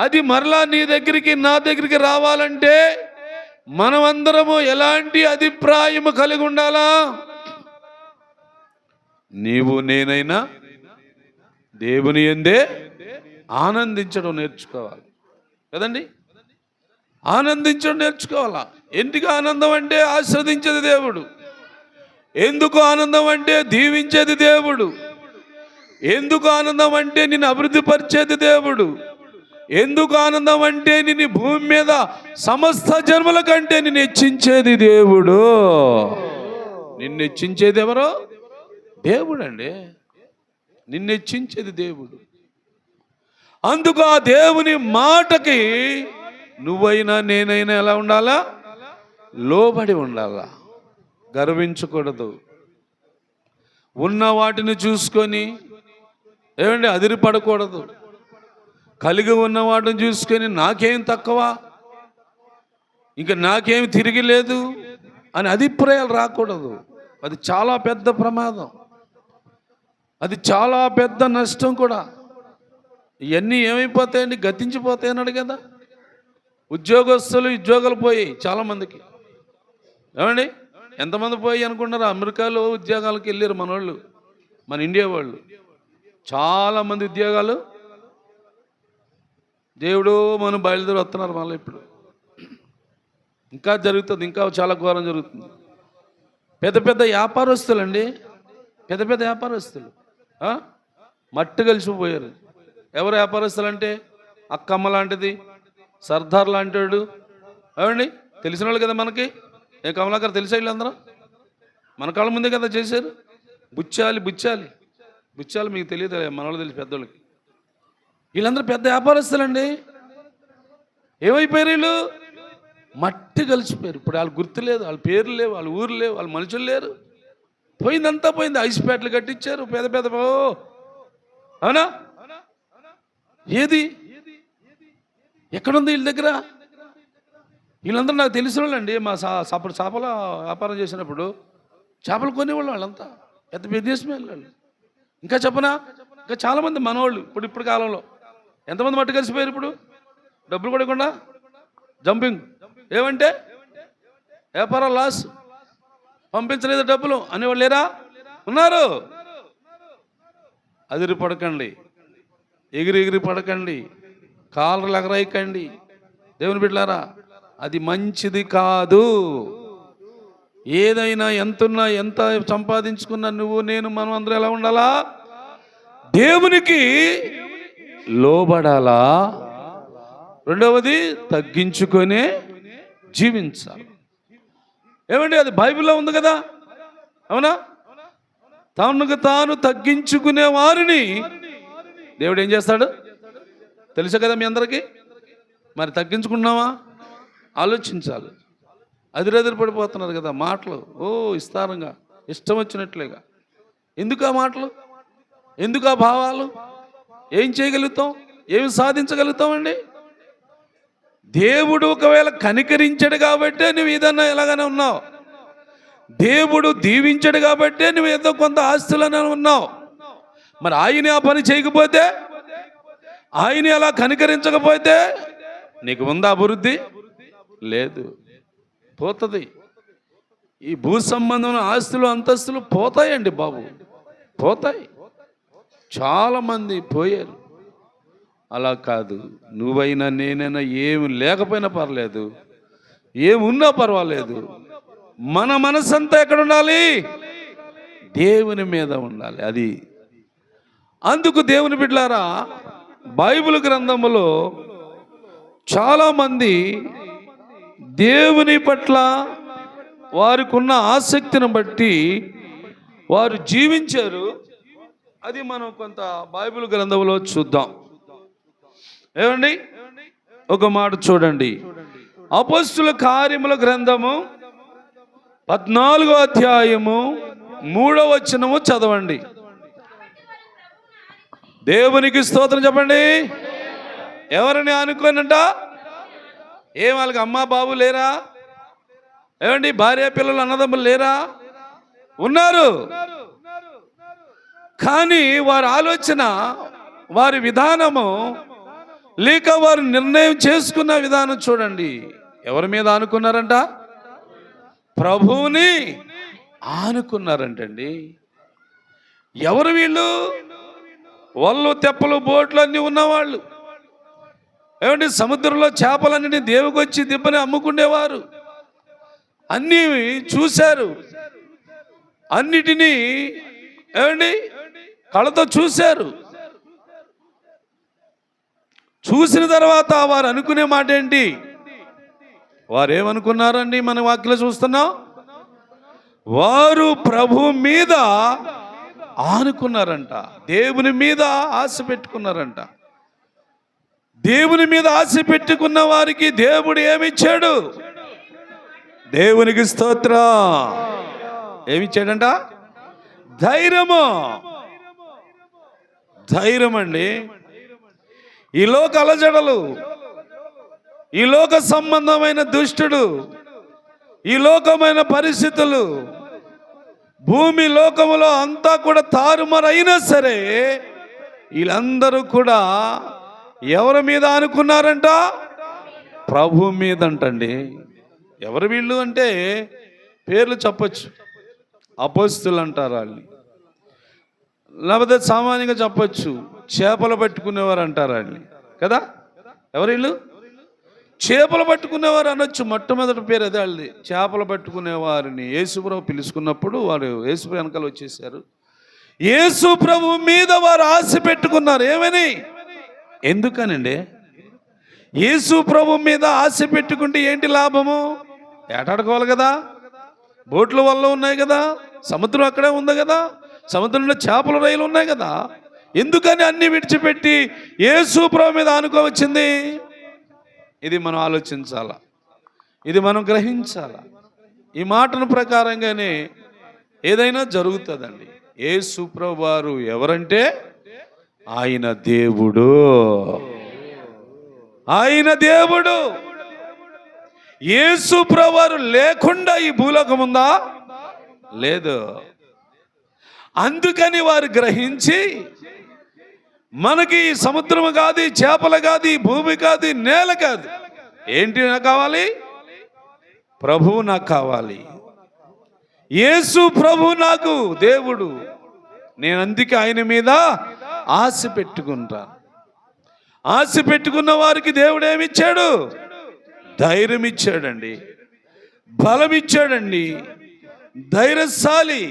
అది మరలా నీ దగ్గరికి నా దగ్గరికి రావాలంటే మనమందరము ఎలాంటి అభిప్రాయము కలిగి ఉండాలా? నీవు నేనైనా దేవుని యందే ఆనందించడం నేర్చుకోవాలి కదండి. ఆనందించడం నేర్చుకోవాలా. ఎందుకు ఆనందం అంటే ఆస్వాదించేది దేవుడు. ఎందుకు ఆనందం అంటే దీవించేది దేవుడు. ఎందుకు ఆనందం అంటే నిన్ను అభివృద్ధి పరిచేది దేవుడు. ఎందుకు ఆనందం అంటే నిన్ను భూమి మీద సమస్త జన్మల కంటే నిన్ను హెచ్చించేది దేవుడు. నిన్ను హెచ్చించేది ఎవరో? దేవుడు అండి. నిన్ను హెచ్చించేది దేవుడు. అందుకు ఆ దేవుని మాటకి నువ్వైనా నేనైనా ఎలా ఉండాలా? లోబడి ఉండాలా, గర్వించకూడదు. ఉన్న వాటిని చూసుకొని ఏమండి అదిరిపడకూడదు. కలిగి ఉన్న వాటిని చూసుకొని నాకేం తక్కువ, ఇంకా నాకేం తిరిగి లేదు అని అభిప్రాయాలు రాకూడదు. అది చాలా పెద్ద ప్రమాదం, అది చాలా పెద్ద నష్టం కూడా. ఇవన్నీ ఏమైపోతాయండి? గతించిపోతాయి అన్నాడు కదా. ఉద్యోగాలు పోయాయి చాలామందికి. ఏమండి ఎంతమంది పోయి అనుకుంటున్నారు? అమెరికాలో ఉద్యోగాలకు వెళ్ళారు మనోళ్ళు, మన ఇండియా వాళ్ళు. చాలామంది ఉద్యోగాలు దేవుడు మనం బయలుదేరి వస్తున్నారు మళ్ళీ. ఇప్పుడు ఇంకా జరుగుతుంది, ఇంకా చాలా ఘోరం జరుగుతుంది. పెద్ద పెద్ద వ్యాపారస్తులండి, పెద్ద పెద్ద వ్యాపారస్తులు మట్టి కలిసిపోయారు. ఎవరు వ్యాపారస్తులు అంటే అక్కమ్మ లాంటిది, సర్దార్ లాంటి వాడు, ఏమండి తెలిసిన వాళ్ళు కదా మనకి. ఏ కమలాకర్ తెలిసే వీళ్ళందరూ మన కాళ్ళ ముందే కదా చేశారు. బుచ్చాలి బుచ్చాలి బుచ్చాలి మీకు తెలియదు, మన వాళ్ళు తెలిసి పెద్దోళ్ళకి. వీళ్ళందరూ పెద్ద వ్యాపారస్తులండి. ఏమైపోయారు వీళ్ళు? మట్టి కలిసిపోయారు. ఇప్పుడు వాళ్ళ గుర్తు లేదు, వాళ్ళ పేర్లు లేవు, వాళ్ళ ఊరు లేవు, వాళ్ళ మనుషులు లేరు. పోయిందంతా పోయింది. ఐస్పేటలు కట్టించారు పెద్ద పెద్ద. అవునా? ఏది ఎక్కడుంది వీళ్ళ దగ్గర? వీళ్ళందరూ నాకు తెలిసిన వాళ్ళండి. మా అప్పుడు చేపల వ్యాపారం చేసినప్పుడు చేపలు కొనేవాళ్ళు వాళ్ళంతా పెద్ద బిజినెస్ మ్యాన్ వాళ్ళు. ఇంకా చెప్పనా, ఇంకా చాలామంది మనవాళ్ళు ఇప్పుడు కాలంలో ఎంతమంది మట్టి కలిసిపోయారు. ఇప్పుడు డబ్బులు కొడకుండా జంపింగ్. ఏమంటే వ్యాపారం లాస్, పంపించలేదు డబ్బులు అనేవాళ్ళు లేరా? ఉన్నారు. అదిరి పడకండి, ఎగిరి పడకండి, కాలర్లు ఎగరాయకండి. దేవుని బిడ్డలారా, అది మంచిది కాదు. ఏదైనా ఎంతున్నా, ఎంత సంపాదించుకున్నా, నువ్వు నేను మనం అందరం ఎలా ఉండాలా? దేవునికి లోబడాలా. రెండవది తగ్గించుకొనే జీవించాలి. ఏమండి అది బైబిల్లో ఉంది కదా, అవునా? తనకు తాను తగ్గించుకునే వారిని దేవుడు ఏం చేస్తాడు తెలుసు కదా మీ అందరికీ. మరి తగ్గించుకున్నావా? ఆలోచించాలి. అదిరెదిరి పడిపోతున్నారు కదా మాటలు, విస్తారంగా ఇష్టం వచ్చినట్లేగా. ఎందుకు ఆ మాటలు, ఎందుకు ఆ భావాలు? ఏం చేయగలుగుతాం, ఏమి సాధించగలుగుతామండి? దేవుడు ఒకవేళ కనికరించాడు కాబట్టే నువ్వు ఏదన్నా ఎలాగనే ఉన్నావు. దేవుడు దీవించాడు కాబట్టే నువ్వు ఏదో కొంత ఆస్తులనే ఉన్నావు. మరి ఆయన ఆ పని చేయకపోతే, ఆయన అలా కనికరించకపోతే నీకు ఉందా అభివృద్ధి? లేదు, పోతుంది. ఈ భూ సంబంధమైన ఆస్తులు అంతస్తులు పోతాయండి బాబు, పోతాయి. చాలామంది పోయారు. అలా కాదు, నువ్వైనా నేనైనా ఏమి లేకపోయినా పర్లేదు, ఏమున్నా పర్వాలేదు, మన మనసంతా ఎక్కడ ఉండాలి? దేవుని మీద ఉండాలి. అది అందుకు దేవుని బిడ్డలారా, బైబిల్ గ్రంథములో చాలామంది దేవుని పట్ల వారికి ఉన్న ఆసక్తిని బట్టి వారు జీవించారు. అది మనం కొంత బైబిల్ గ్రంథంలో చూద్దాం. ఏమండి ఒక మాట చూడండి. అపొస్తలుల కార్యముల గ్రంథము 14వ అధ్యాయము 3వ వచనము చదవండి. దేవునికి స్తోత్రం చెప్పండి. ఎవరిని అనుకోనంట? వాళ్ళకి అమ్మా బాబు లేరా? ఏమండి భార్య పిల్లలు అన్నదమ్ములు లేరా? ఉన్నారు. కానీ వారి ఆలోచన, వారి విధానము, లేక వారు నిర్ణయం చేసుకున్న విధానం చూడండి. ఎవరి మీద ఆనుకున్నారంట? ప్రభువుని ఆనుకున్నారంటండి. ఎవరు వీళ్ళు? వల్లు తెప్పలు బోట్లు అన్నీ ఉన్నవాళ్ళు. ఏమంటే సముద్రంలో చేపలన్నింటినీ దేవుకొచ్చి దిబ్బని అమ్ముకునేవారు. అన్నీ చూశారు, అన్నిటినీ ఏమండి కళ్ళతో చూశారు. చూసిన తర్వాత వారు అనుకునే మాట ఏంటి? వారు ఏమనుకున్నారండి? మన వాక్యలో చూస్తున్నాం, వారు ప్రభు మీద ఆనుకున్నారంట, దేవుని మీద ఆశ పెట్టుకున్నారంట. దేవుని మీద ఆశ పెట్టుకున్న వారికి దేవుడు ఏమిచ్చాడు? దేవునికి స్తోత్రం. ఏమిచ్చాడంట? ధైర్యము. ధైర్యం అండి. ఈ లోక అలజడలు, ఈ లోక సంబంధమైన దుష్టుడు, ఈ లోకమైన పరిస్థితులు, భూమి లోకములో అంతా కూడా తారుమారైనా సరే వీళ్ళందరూ కూడా ఎవరి మీద అనుకున్నారంట? ప్రభు మీద అంటండి. ఎవరు వీళ్ళు అంటే పేర్లు చెప్పచ్చు. అపోస్తలులు అంటారు వాళ్ళని, లేకపోతే సామాన్యంగా చెప్పచ్చు చేపలు పట్టుకునేవారు అంటారు వాళ్ళని కదా. ఎవరు వీళ్ళు? చేపలు పట్టుకునేవారు అనొచ్చు. మొట్టమొదటి పేరు అదే వాళ్ళది, చేపలు పట్టుకునేవారిని యేసుప్రభు పిలుచుకున్నప్పుడు వారు యేసుప్రభు వెనకాల వచ్చేసారు. యేసు ప్రభు మీద వారు ఆశ పెట్టుకున్నారు. ఏమని? ఎందుకనండి? యేసు ప్రభు మీద ఆశ పెట్టుకుంటే ఏంటి లాభము? ఏటాడుకోవాలి కదా, బోట్ల వల్ల ఉన్నాయి కదా, సముద్రం అక్కడే ఉంది కదా, సముద్రంలో చేపల రైలు ఉన్నాయి కదా. ఎందుకని అన్ని విడిచిపెట్టి యేసు ప్రభు మీద ఆనుకోవచ్చింది? ఇది మనం ఆలోచించాల, ఇది మనం గ్రహించాల. ఈ మాటను ప్రకారంగానే ఏదైనా జరుగుతుందండి. యేసు ప్రభు వారు ఎవరంటే ఆయన దేవుడు, ఆయన దేవుడు. యేసు ప్రభు వారు లేకుండా ఈ భూలోకం ఉందా? లేదు. అందుకని వారు గ్రహించి మనకి సముద్రము కాదు, చేపలు కాదు, భూమి కాదు, నేల కాదు, ఏంటి నాకు కావాలి? ప్రభువు నాకు కావాలి. యేసు ప్రభు నాకు దేవుడు. నేను అందుకే ఆయన మీద ఆశ పెట్టుకుంటా. ఆశ పెట్టుకున్న వారికి దేవుడు ఏమిచ్చాడు? ధైర్యం ఇచ్చాడండి, బలం ఇచ్చాడండి, ధైర్యశాలి.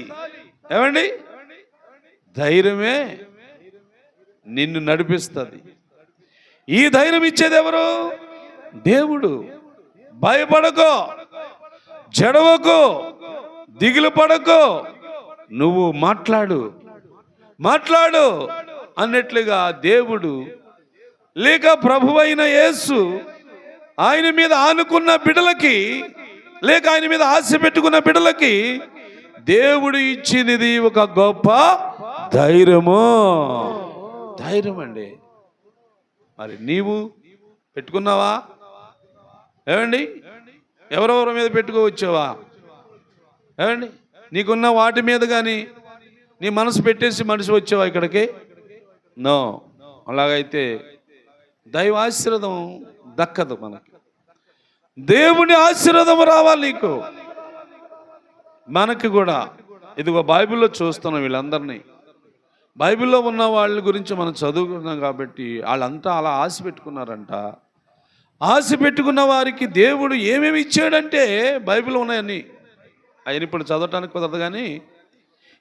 ఏమండి? ధైర్యమే నిన్ను నడిపిస్తుంది. ఈ ధైర్యం ఇచ్చేది ఎవరు? దేవుడు. భయపడకో, జడవకో, దిగులు పడకో, నువ్వు మాట్లాడు మాట్లాడు అన్నట్లుగా దేవుడు లేక ప్రభువైన యేసు ఆయన మీద ఆనుకున్న బిడ్డలకి, లేక ఆయన మీద ఆశ పెట్టుకున్న బిడ్డలకి దేవుడు ఇచ్చినది ఒక గొప్ప ధైర్యము. ధైర్యం అండి. మరి నీవు పెట్టుకున్నావా? ఏమండి? ఎవరెవరి మీద పెట్టుకోవచ్చావా? ఏమండి? నీకున్న వాటి మీద కానీ నీ మనసు పెట్టేసి మనిషి వచ్చావా ఇక్కడికి? నో. అలాగైతే దైవ ఆశీర్వాదం దక్కదు మనకి. దేవుని ఆశీర్వాదం రావాలి నీకు, మనకి కూడా. ఇదిగో బైబిల్లో చూస్తున్నాం వీళ్ళందరినీ. బైబిల్లో ఉన్న వాళ్ళ గురించి మనం చదువుకున్నాం కాబట్టి వాళ్ళంతా అలా ఆశ పెట్టుకున్నారంట. ఆశ పెట్టుకున్న వారికి దేవుడు ఏమేమి ఇచ్చాడంటే బైబిల్లో ఉన్నాయని, ఆయన ఇప్పుడు చదవటానికి కుదరదు కానీ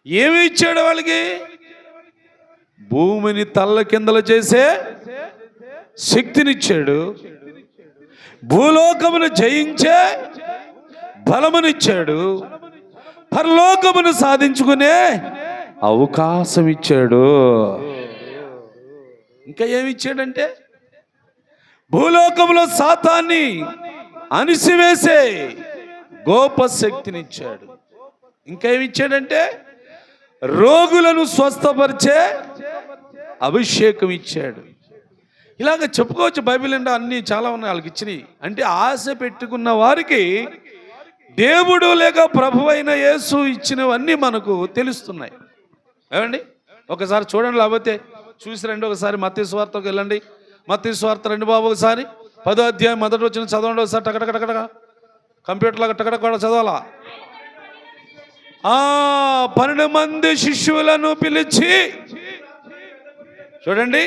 ఏమి ఇచ్చాడు వాళ్ళకి? భూమిని తల్ల కిందలు చేసే శక్తినిచ్చాడు, భూలోకమును జయించే బలమునిచ్చాడు, పరలోకమును సాధించుకునే అవకాశం ఇచ్చాడు. ఇంకా ఏమి ఇచ్చాడంటే భూలోకంలో సాతాన్ని అణిసివేసే గొప్ప శక్తినిచ్చాడు. ఇంకా ఏమి ఇచ్చాడంటే రోగులను స్వస్థపరిచే అభిషేకం ఇచ్చాడు. ఇలాగ చెప్పుకోవచ్చు. బైబిల్ అంటే అన్నీ చాలా ఉన్నాయి వాళ్ళకి ఇచ్చినవి. అంటే ఆశ పెట్టుకున్న వారికి దేవుడు లేక ప్రభువైన యేసు ఇచ్చినవన్నీ మనకు తెలుస్తున్నాయి. ఏమండి? ఒకసారి చూడండి, లేకపోతే చూసి రండి. ఒకసారి మత్తయి సువార్తకు వెళ్ళండి. మత్తయి సువార్త రండి బాబు. ఒకసారి 10వ అధ్యాయం మొదటి వచ్చిన చదవండి. ఒకసారి టకటకటకటక కంప్యూటర్ లాగా టకటక కూడా చదవాలా. 12 మంది శిష్యులను పిలిచి చూడండి,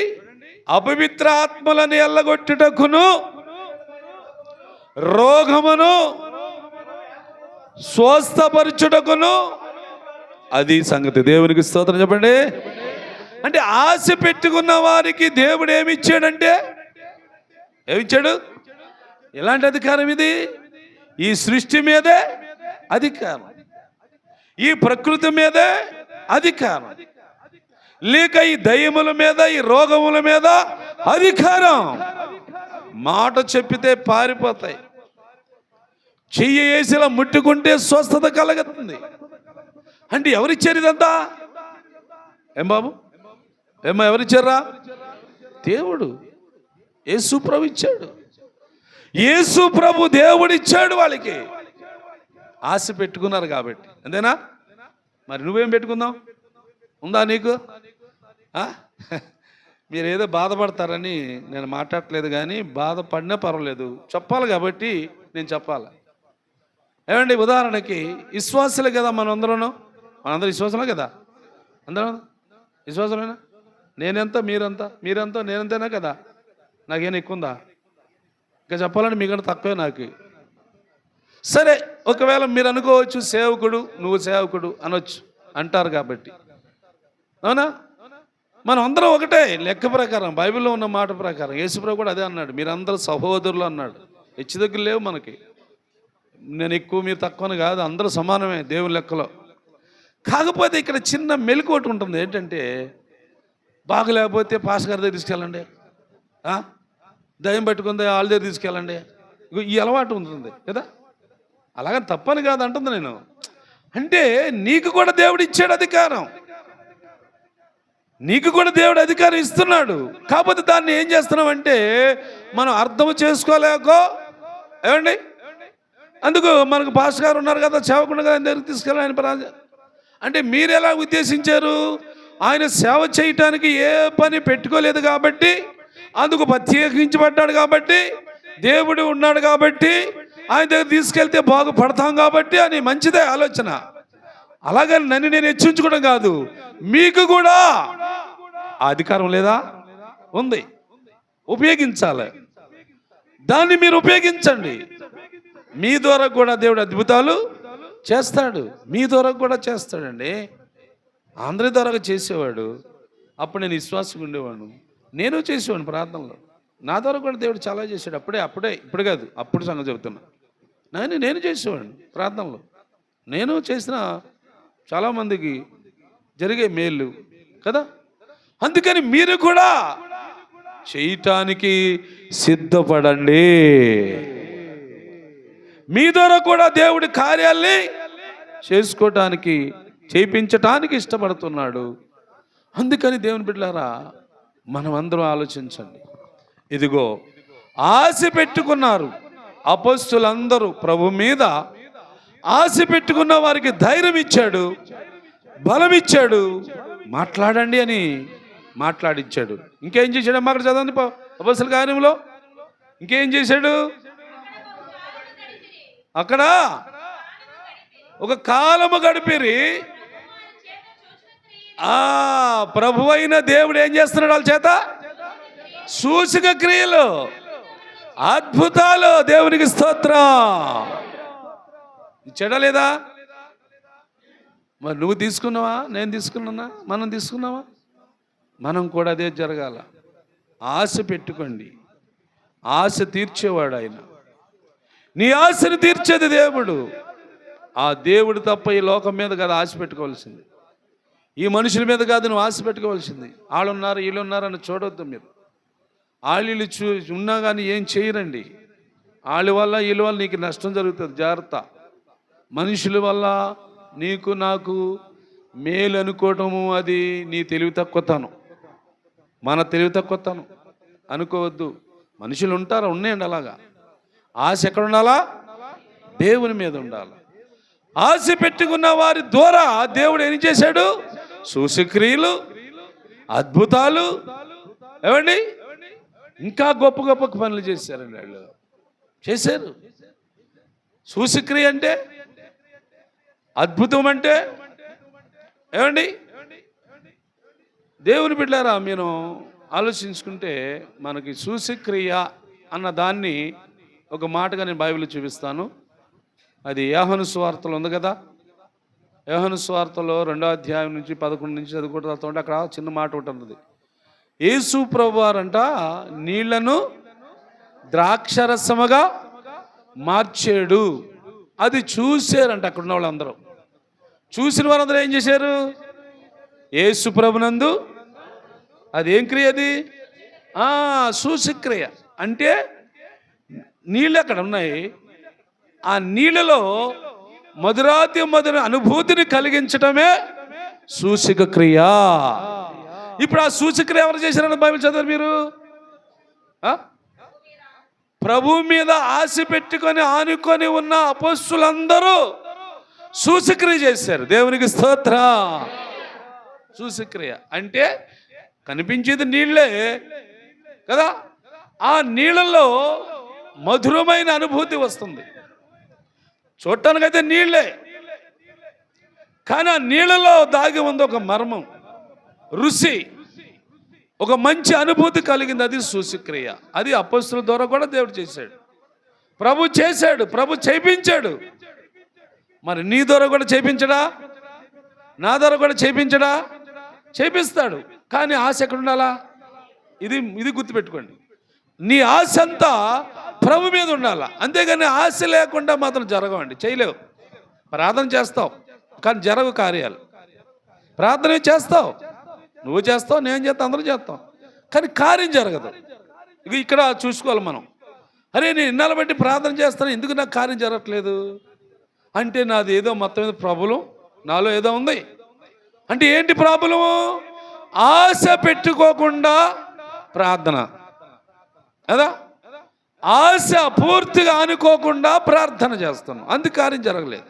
అపవిత్ర ఆత్మలను ఎల్లగొట్టుటకును రోగమును స్వస్థపరచుటకును, అది సంగతి. దేవునికి స్తోత్రం చెప్పండి. అంటే ఆశ పెట్టుకున్న వారికి దేవుడు ఏమిచ్చాడంటే, ఏమిచ్చాడు? ఎలాంటి అధికారం ఇది? ఈ సృష్టి మీదే అధికారం, ఈ ప్రకృతి మీదే అధికారం, లేక ఈ దయ్యముల మీద, ఈ రోగముల మీద అధికారం. మాట చెప్పితే పారిపోతాయి, చెయ్యి వేసిలా ముట్టుకుంటే స్వస్థత కలుగుతుంది. అంటే ఎవరిచ్చారు ఇదంతా? ఏం బాబు, ఏమో ఎవరిచ్చారా? దేవుడు. యేసు ప్రభు ఇచ్చాడు. యేసు ప్రభు దేవుడు ఇచ్చాడు వాళ్ళకి. ఆశ పెట్టుకున్నారు కాబట్టి. అంతేనా? మరి నువ్వేం పెట్టుకుందాం? ఉందా నీకు? మీరు ఏదో బాధపడతారని నేను మాట్లాడట్లేదు, కానీ బాధపడినా పర్వాలేదు, చెప్పాలి కాబట్టి నేను చెప్పాలి. ఏమండి? ఉదాహరణకి విశ్వాసులే కదా మనందరం విశ్వాసమే కదా. అందరం విశ్వాసమేనా? నేనెంత మీరంతా నేనంతేనా కదా? నాకేం ఎక్కువ ఉందా? ఇంకా చెప్పాలంటే మీకంటే తక్కువే నాకు. సరే, ఒకవేళ మీరు అనుకోవచ్చు సేవకుడు, నువ్వు సేవకుడు అనొచ్చు, అంటారు కాబట్టి. అవునా? మనం అందరం ఒకటే లెక్క ప్రకారం, బైబిల్లో ఉన్న మాట ప్రకారం. యేసుప్రభు కూడా అదే అన్నాడు, మీరందరూ సహోదరులు అన్నాడు. హెచ్చు దగ్గర లేవు మనకి. నేను ఎక్కువ మీరు తక్కువ అని కాదు, అందరూ సమానమే దేవుని లెక్కలో. కాకపోతే ఇక్కడ చిన్న మెలిక ఒకటి ఉంటుంది. ఏంటంటే, బాగలేకపోతే పాస్ గారి దగ్గర తీసుకెళ్ళండి, దయ్యం పట్టుకుంది వాళ్ళ దగ్గర తీసుకెళ్ళండి, ఈ అలవాటు ఉంటుంది కదా. అలాగని తప్పని కాదు అంటుంది నేను. అంటే నీకు కూడా దేవుడు ఇచ్చాడు అధికారం, నీకు కూడా దేవుడు అధికారం ఇస్తున్నాడు. కాకపోతే దాన్ని ఏం చేస్తున్నామంటే మనం అర్థం చేసుకోలేకో, ఏమండి, అందుకు మనకు పాస్ గారు ఉన్నారు కదా, సేవకుండా కదా, ఆయన దగ్గరికి తీసుకెళ్ళి ఆయన అంటే మీరు ఎలా ఉద్దేశించారు? ఆయన సేవ చేయటానికి ఏ పని పెట్టుకోలేదు కాబట్టి, అందుకు ప్రత్యేకించబడ్డాడు కాబట్టి, దేవుడు ఉన్నాడు కాబట్టి, ఆయన దగ్గర తీసుకెళ్తే బాగుపడతాం కాబట్టి అని మంచిదే ఆలోచన. అలాగని నన్ను నేను హెచ్చించుకోవడం కాదు. మీకు కూడా ఆ అధికారం లేదా? ఉంది, ఉపయోగించాలి. దాన్ని మీరు ఉపయోగించండి. మీ ద్వారా కూడా దేవుడు అద్భుతాలు చేస్తాడు, మీ ద్వారా కూడా చేస్తాడండి. అందరి ద్వారా చేసేవాడు. అప్పుడు నేను విశ్వాసంగా ఉండేవాడు, నేను చేసేవాడిని ప్రార్థనలో. నా ద్వారా కూడా దేవుడు చాలా చేశాడు. అప్పుడే ఇప్పుడు కాదు, అప్పుడు సంగతి చెబుతున్నా. నేను చేసేవాడిని ప్రార్థనలో. నేను చేసిన చాలామందికి జరిగే మేలు కదా. అందుకని మీరు కూడా చేయటానికి సిద్ధపడండి. మీ ద్వారా కూడా దేవుడి కార్యాల్ని చేసుకోవటానికి, చేయించటానికి ఇష్టపడుతున్నాడు. అందుకని దేవుని బిడ్డలారా, మనం అందరం ఆలోచించండి. ఇదిగో ఆశ పెట్టుకున్నారు అపొస్తలులందరూ, ప్రభు మీద ఆశ పెట్టుకున్న వారికి ధైర్యం ఇచ్చాడు, బలం ఇచ్చాడు, మాట్లాడండి అని మాట్లాడించాడు. ఇంకేం చేశాడు అమ్మ? అక్కడ చదవండి అపొస్తలుల కార్యంలో. ఇంకేం చేశాడు? అక్కడ ఒక కాలము గడిపిరి. ప్రభు అయిన దేవుడు ఏం చేస్తున్నాడు వాళ్ళ చేత? సూచక క్రియలు, అద్భుతాలు. దేవునికి స్తోత్రం. ఇచ్చాడా లేదా? మరి నువ్వు తీసుకున్నావా? నేను తీసుకున్నానా? మనం తీసుకున్నావా? మనం కూడా అదే జరగాల. ఆశ పెట్టుకోండి. ఆశ తీర్చేవాడు ఆయన. నీ ఆశను తీర్చేది దేవుడు. ఆ దేవుడు తప్ప ఈ లోకం మీద కాదు ఆశ పెట్టుకోవాల్సింది, ఈ మనుషుల మీద కాదు నువ్వు ఆశ పెట్టుకోవాల్సింది. వాళ్ళు ఉన్నారు, వీళ్ళు ఉన్నారు అని చూడొద్దు మీరు. వాళ్ళు ఉన్నా కానీ ఏం చేయరండి. వాళ్ళ వల్ల వీళ్ళ వల్ల నీకు నష్టం జరుగుతుంది, జాగ్రత్త. మనుషుల వల్ల నీకు నాకు మేలు అనుకోవటము అది నీ తెలివి తక్కువతనం, మన తెలివి తక్కువతనం అనుకోవద్దు. మనుషులు ఉంటారు, ఉన్నాయండి అలాగా. ఆశ ఎక్కడ ఉండాలా? దేవుని మీద ఉండాలి. ఆశ పెట్టుకున్న వారి ద్వారా దేవుడు ఏం చేశాడు? సూచక్రియలు, అద్భుతాలు, ఏమండి, ఇంకా గొప్ప గొప్ప పనులు చేశారండి. వాళ్ళు చేశారు. సూచక్రియ అంటే, అద్భుతం అంటే ఏమండి? దేవుని బిడ్డలారా, మీరు ఆలోచించుకుంటే మనకి సూచక్రియ అన్న దాన్ని ఒక మాటగా నేను బైబిల్లో చూపిస్తాను. అది యోహాను సువార్తలో ఉంది కదా. యోహాను సువార్తలో 2వ అధ్యాయం నుంచి 11 నుంచి చదువుకుంటూ అక్కడ చిన్న మాట ఉంటుంది. యేసు ప్రభువారంట నీళ్లను ద్రాక్షరసముగా మార్చాడు. అది చూశారంట అక్కడ ఉన్న వాళ్ళందరూ. చూసిన వారందరూ ఏం చేశారు? యేసు ప్రభునందు అదేం క్రియ? అది సూచక్రియ. అంటే నీళ్ళు అక్కడ ఉన్నాయి, ఆ నీళ్ళలో మధురాతి మధుర అనుభూతిని కలిగించటమే సూచక క్రియ. ఇప్పుడు ఆ సూచక్రియ ఎవరు చేశారని బైబిల్ చదవరు మీరు? ప్రభు మీద ఆశ పెట్టుకొని ఆనుకొని ఉన్న అపొస్తలులందరూ సూచక్రియ చేశారు. దేవునికి స్తోత్రం. సూచక్రియ అంటే కనిపించేది నీళ్ళే కదా. ఆ నీళ్ళల్లో మధురమైన అనుభూతి వస్తుంది. చూడటానికైతే నీళ్ళే, కానీ ఆ నీళ్ళలో దాగి ఉంది ఒక మర్మం, రుచి, ఒక మంచి అనుభూతి కలిగింది. అది సూచక్రియ. అది అపొస్తలుల ద్వారా కూడా దేవుడు చేశాడు. ప్రభు చేశాడు, ప్రభు చేయించాడు. మరి నీ ద్వారా కూడా చేయించడా? నా ద్వారా కూడా చేయించడా? చేపిస్తాడు. కానీ ఆశ ఎక్కడ ఉండాలా? ఇది గుర్తుపెట్టుకోండి. నీ ఆశ అంతా ప్రభు మీద ఉండాలా, అంతేగాని ఆశ లేకుండా మాత్రం జరగవండి. చేయలేవు. ప్రార్థన చేస్తావు కానీ జరగవు కార్యాలు. ప్రార్థన చేస్తావు, నువ్వు చేస్తావు, నేను చేస్తాను, అందరూ చేస్తాం, కానీ కార్యం జరగదు. ఇక్కడ చూసుకోవాలి మనం. అరే నేను ఇన్నాళ్ళు బట్టి ప్రార్థన చేస్తాను, ఎందుకు నాకు కార్యం జరగట్లేదు అంటే నాది ఏదో మొత్తం మీద ప్రాబ్లం, నాలో ఏదో ఉంది. అంటే ఏంటి ప్రాబ్లము? ఆశ పెట్టుకోకుండా ప్రార్థన కదా, ఆశ పూర్తిగా అనుకోకుండా ప్రార్థన చేస్తాను, అందుకు కార్యం జరగలేదు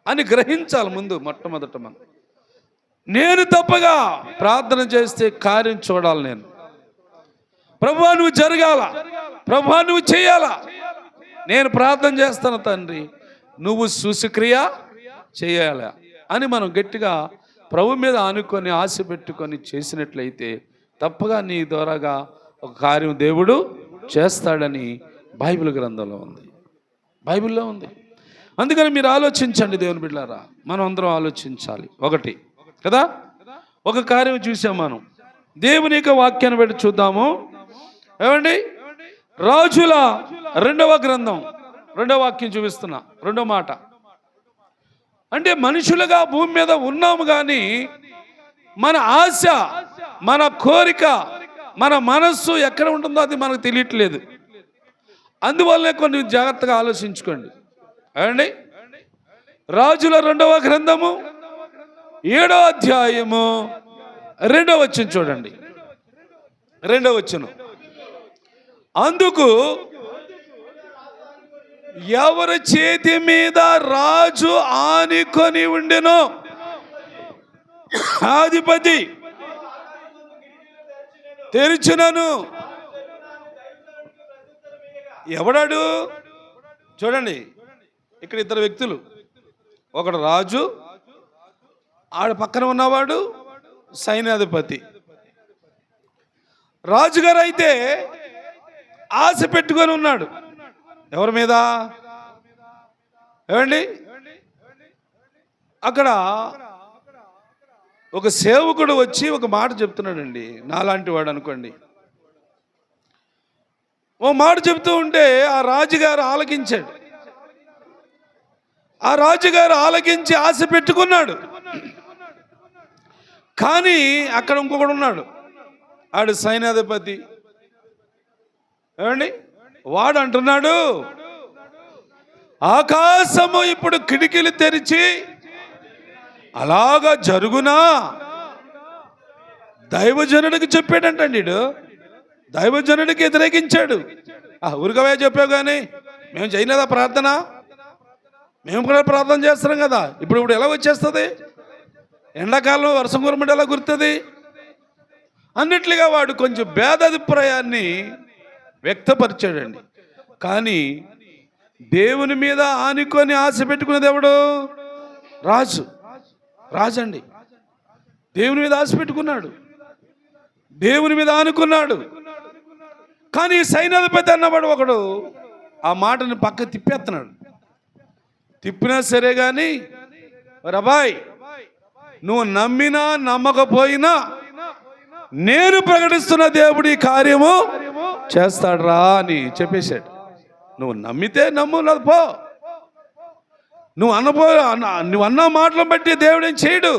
అని గ్రహించాలి ముందు. మొట్టమొదట మనం నేను తప్పగా ప్రార్థన చేస్తే కార్యం చూడాలి. నేను ప్రభువా నువ్వు జరగాల, ప్రభువా నువ్వు చేయాలా, నేను ప్రార్థన చేస్తాను తండ్రి, నువ్వు సూచక్రియ చేయాలా అని మనం గట్టిగా ప్రభు మీద ఆనుకొని ఆశ పెట్టుకొని చేసినట్లయితే తప్పగా నీ ద్వారాగా ఒక కార్యం దేవుడు చేస్తాడని బైబిల్ గ్రంథంలో ఉంది, బైబిల్లో ఉంది. అందుకని మీరు ఆలోచించండి దేవుని బిడ్డలారా, మనం అందరం ఆలోచించాలి. ఒకటి కదా, ఒక కార్యం చూసాం మనం. దేవుని యొక్క వాక్యాన్ని బట్టి చూద్దాము. ఏమండి, రాజుల 2వ గ్రంథం 2వ వాక్యం చూపిస్తున్నా, 2వ మాట. అంటే మనుషులుగా భూమి మీద ఉన్నాము కానీ మన ఆశ, మన కోరిక, మన మనస్సు ఎక్కడ ఉంటుందో అది మనకు తెలియట్లేదు. అందువల్లనే కొన్ని జాగ్రత్తగా ఆలోచించుకోండి. ఏమండి, రాజుల 2వ గ్రంథము 7వ అధ్యాయము 2వ వచనం చూడండి. 2వ వచనం, అందుకు ఎవరి చేతి మీద రాజు ఆనుకొని ఉండెనో అధిపతి తెరిచినను. ఎవడాడు? చూడండి, ఇక్కడ 2 వ్యక్తులు, ఒకడు రాజు, ఆడ పక్కన ఉన్నవాడు సైన్యాధిపతి. రాజుగారు అయితే ఆశ పెట్టుకొని ఉన్నాడు. ఎవరి మీద? ఏమండి, అక్కడ ఒక సేవకుడు వచ్చి ఒక మాట చెప్తున్నాడండి. నాలాంటి వాడు అనుకోండి, ఓ మాట చెప్తూ ఉంటే ఆ రాజుగారు ఆలకించాడు. ఆ రాజుగారు ఆలకించి ఆశ పెట్టుకున్నాడు. కానీ అక్కడ ఇంకొకడు ఉన్నాడు, ఆడు సైన్యాధిపతి. ఏమండి, వాడు అంటున్నాడు, ఆకాశము ఇప్పుడు కిటికీలు తెరిచి అలాగా జరుగునా? దైవజనుడికి చెప్పాడంటండి. దైవజనుడికి వ్యతిరేకించాడు. ఊరికవే చెప్పావు కానీ మేము చేయలేదా ప్రార్థన? మేము కూడా ప్రార్థన చేస్తున్నాం కదా, ఇప్పుడు ఎలా వచ్చేస్తుంది? ఎండాకాలంలో వర్షం కురమంటే ఎలా గుర్తుంది అన్నట్లుగా వాడు కొంచెం భేదాభిప్రాయాన్ని వ్యక్తపరిచాడండి. కానీ దేవుని మీద ఆనుకొని ఆశ పెట్టుకునేది ఎవడు? రాజు. రాజండి దేవుని మీద ఆశ పెట్టుకున్నాడు, దేవుని మీద ఆనుకున్నాడు. కానీ సైన్యాధిపతి అన్నవాడు ఒకడు ఆ మాటని పక్క తిప్పేస్తున్నాడు. తిప్పినా సరే కానీ, రబాయ్ నువ్వు నమ్మినా నమ్మకపోయినా నేను ప్రకటిస్తున్న దేవుడి కార్యము చేస్తాడు రా అని చెప్పేశాడు. నువ్వు నమ్మితే నమ్ము, లేదు పో. నువ్వు అన్న మాటలను బట్టి దేవుడు ఏం చేయడు.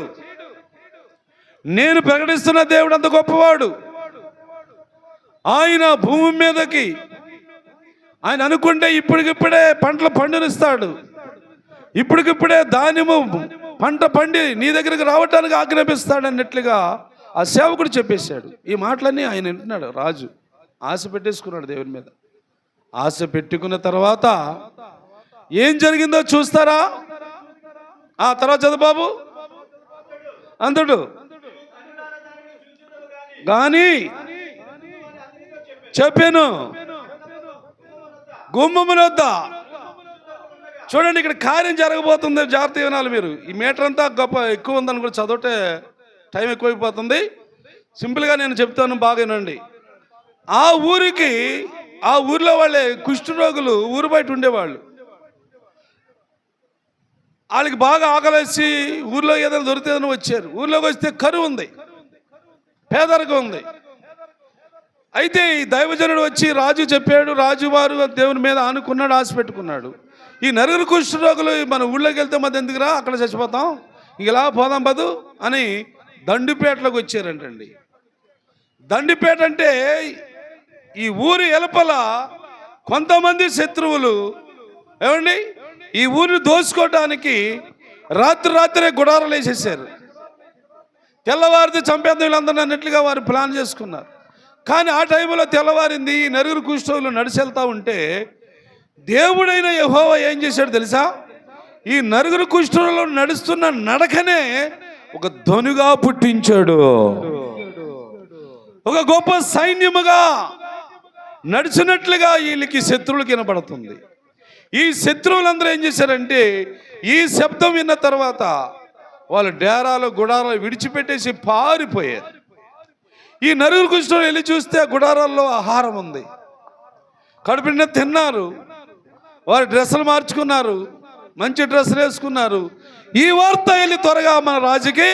నేను ప్రకటిస్తున్న దేవుడు అంత గొప్పవాడు. ఆయన భూమి మీదకి ఆయన అనుకుంటే ఇప్పటికిప్పుడే పంటలు పండునిస్తాడు. ఇప్పటికిప్పుడే ధాన్యము పంట పండి నీ దగ్గరికి రావటానికి ఆజ్ఞాపిస్తాడు అన్నట్లుగా ఆ సేవకుడు చెప్పేశాడు. ఈ మాటలన్నీ ఆయన వింటున్నాడు. రాజు ఆశ పెట్టేసుకున్నాడు దేవుని మీద. ఆశ పెట్టుకున్న తర్వాత ఏం జరిగిందో చూస్తారా? ఆ తర్వాత చదువు బాబు. అంతడు కానీ చెప్పాను గుమ్మమునొద్ద. చూడండి, ఇక్కడ కార్యం జరగబోతుంది. జాగ్రత్త వినాలి మీరు. ఈ మీటర్ అంతా గొప్ప ఎక్కువ ఉందని కూడా చదవటే టైం ఎక్కువైపోతుంది. సింపుల్గా నేను చెప్తాను, బాగా వినండి. ఆ ఊరికి ఆ ఊర్లో వాళ్ళే కుష్ఠరోగులు ఊరు బయట ఉండేవాళ్ళు. వాళ్ళకి బాగా ఆకలేసి ఊర్లో ఏదైనా దొరికితేదని వచ్చారు. ఊర్లోకి వస్తే కరువు ఉంది, పేదరికం ఉంది. అయితే ఈ దైవజనుడు వచ్చి రాజు చెప్పాడు. రాజువారు దేవుని మీద ఆనుకున్నాడు, ఆశ పెట్టుకున్నాడు. ఈ నలుగురు కుష్ఠరోగులు మన ఊళ్ళోకి వెళ్తే మధ్య ఎందుకురా, అక్కడ చచ్చిపోతాం, ఇలా పోదాం బదు అని దండిపేటలోకి వచ్చారంటండి. దండిపేట అంటే ఈ ఊరి ఎలపల కొంతమంది శత్రువులు ఏమండి ఈ ఊరిని దోచుకోవటానికి రాత్రే గుడారాలు వేసేసారు. తెల్లవారితే చంపేద్దాం వీళ్ళందరూ అన్నట్లుగా వారు ప్లాన్ చేసుకున్నారు. కానీ ఆ టైంలో తెల్లవారింది. ఈ నలుగురు కుష్ఠరోగులు నడిచెళ్తా ఉంటే దేవుడైన యెహోవా ఏం చేశాడు తెలుసా? ఈ నలుగురు కుష్ఠరోగులు నడుస్తున్న నడకనే ఒక ధ్వనిగా పుట్టించాడు. ఒక గొప్ప సైన్యముగా నడిచినట్లుగా వీళ్ళకి శత్రువులకు వినబడుతుంది. ఈ శత్రువులందరూ ఏం చేశారంటే ఈ శబ్దం విన్న తర్వాత వాళ్ళు డేరాలు గుడారాలు విడిచిపెట్టేసి పారిపోయారు. ఈ నలుగురు కుష్ఠరోగులు వెళ్ళి చూస్తే గుడారాల్లో ఆహారం ఉంది. కడుపు నిండా తిన్నారు. వారు డ్రెస్సులు మార్చుకున్నారు, మంచి డ్రెస్సులు వేసుకున్నారు. ఈ వార్త వెళ్ళి త్వరగా మన రాజుకి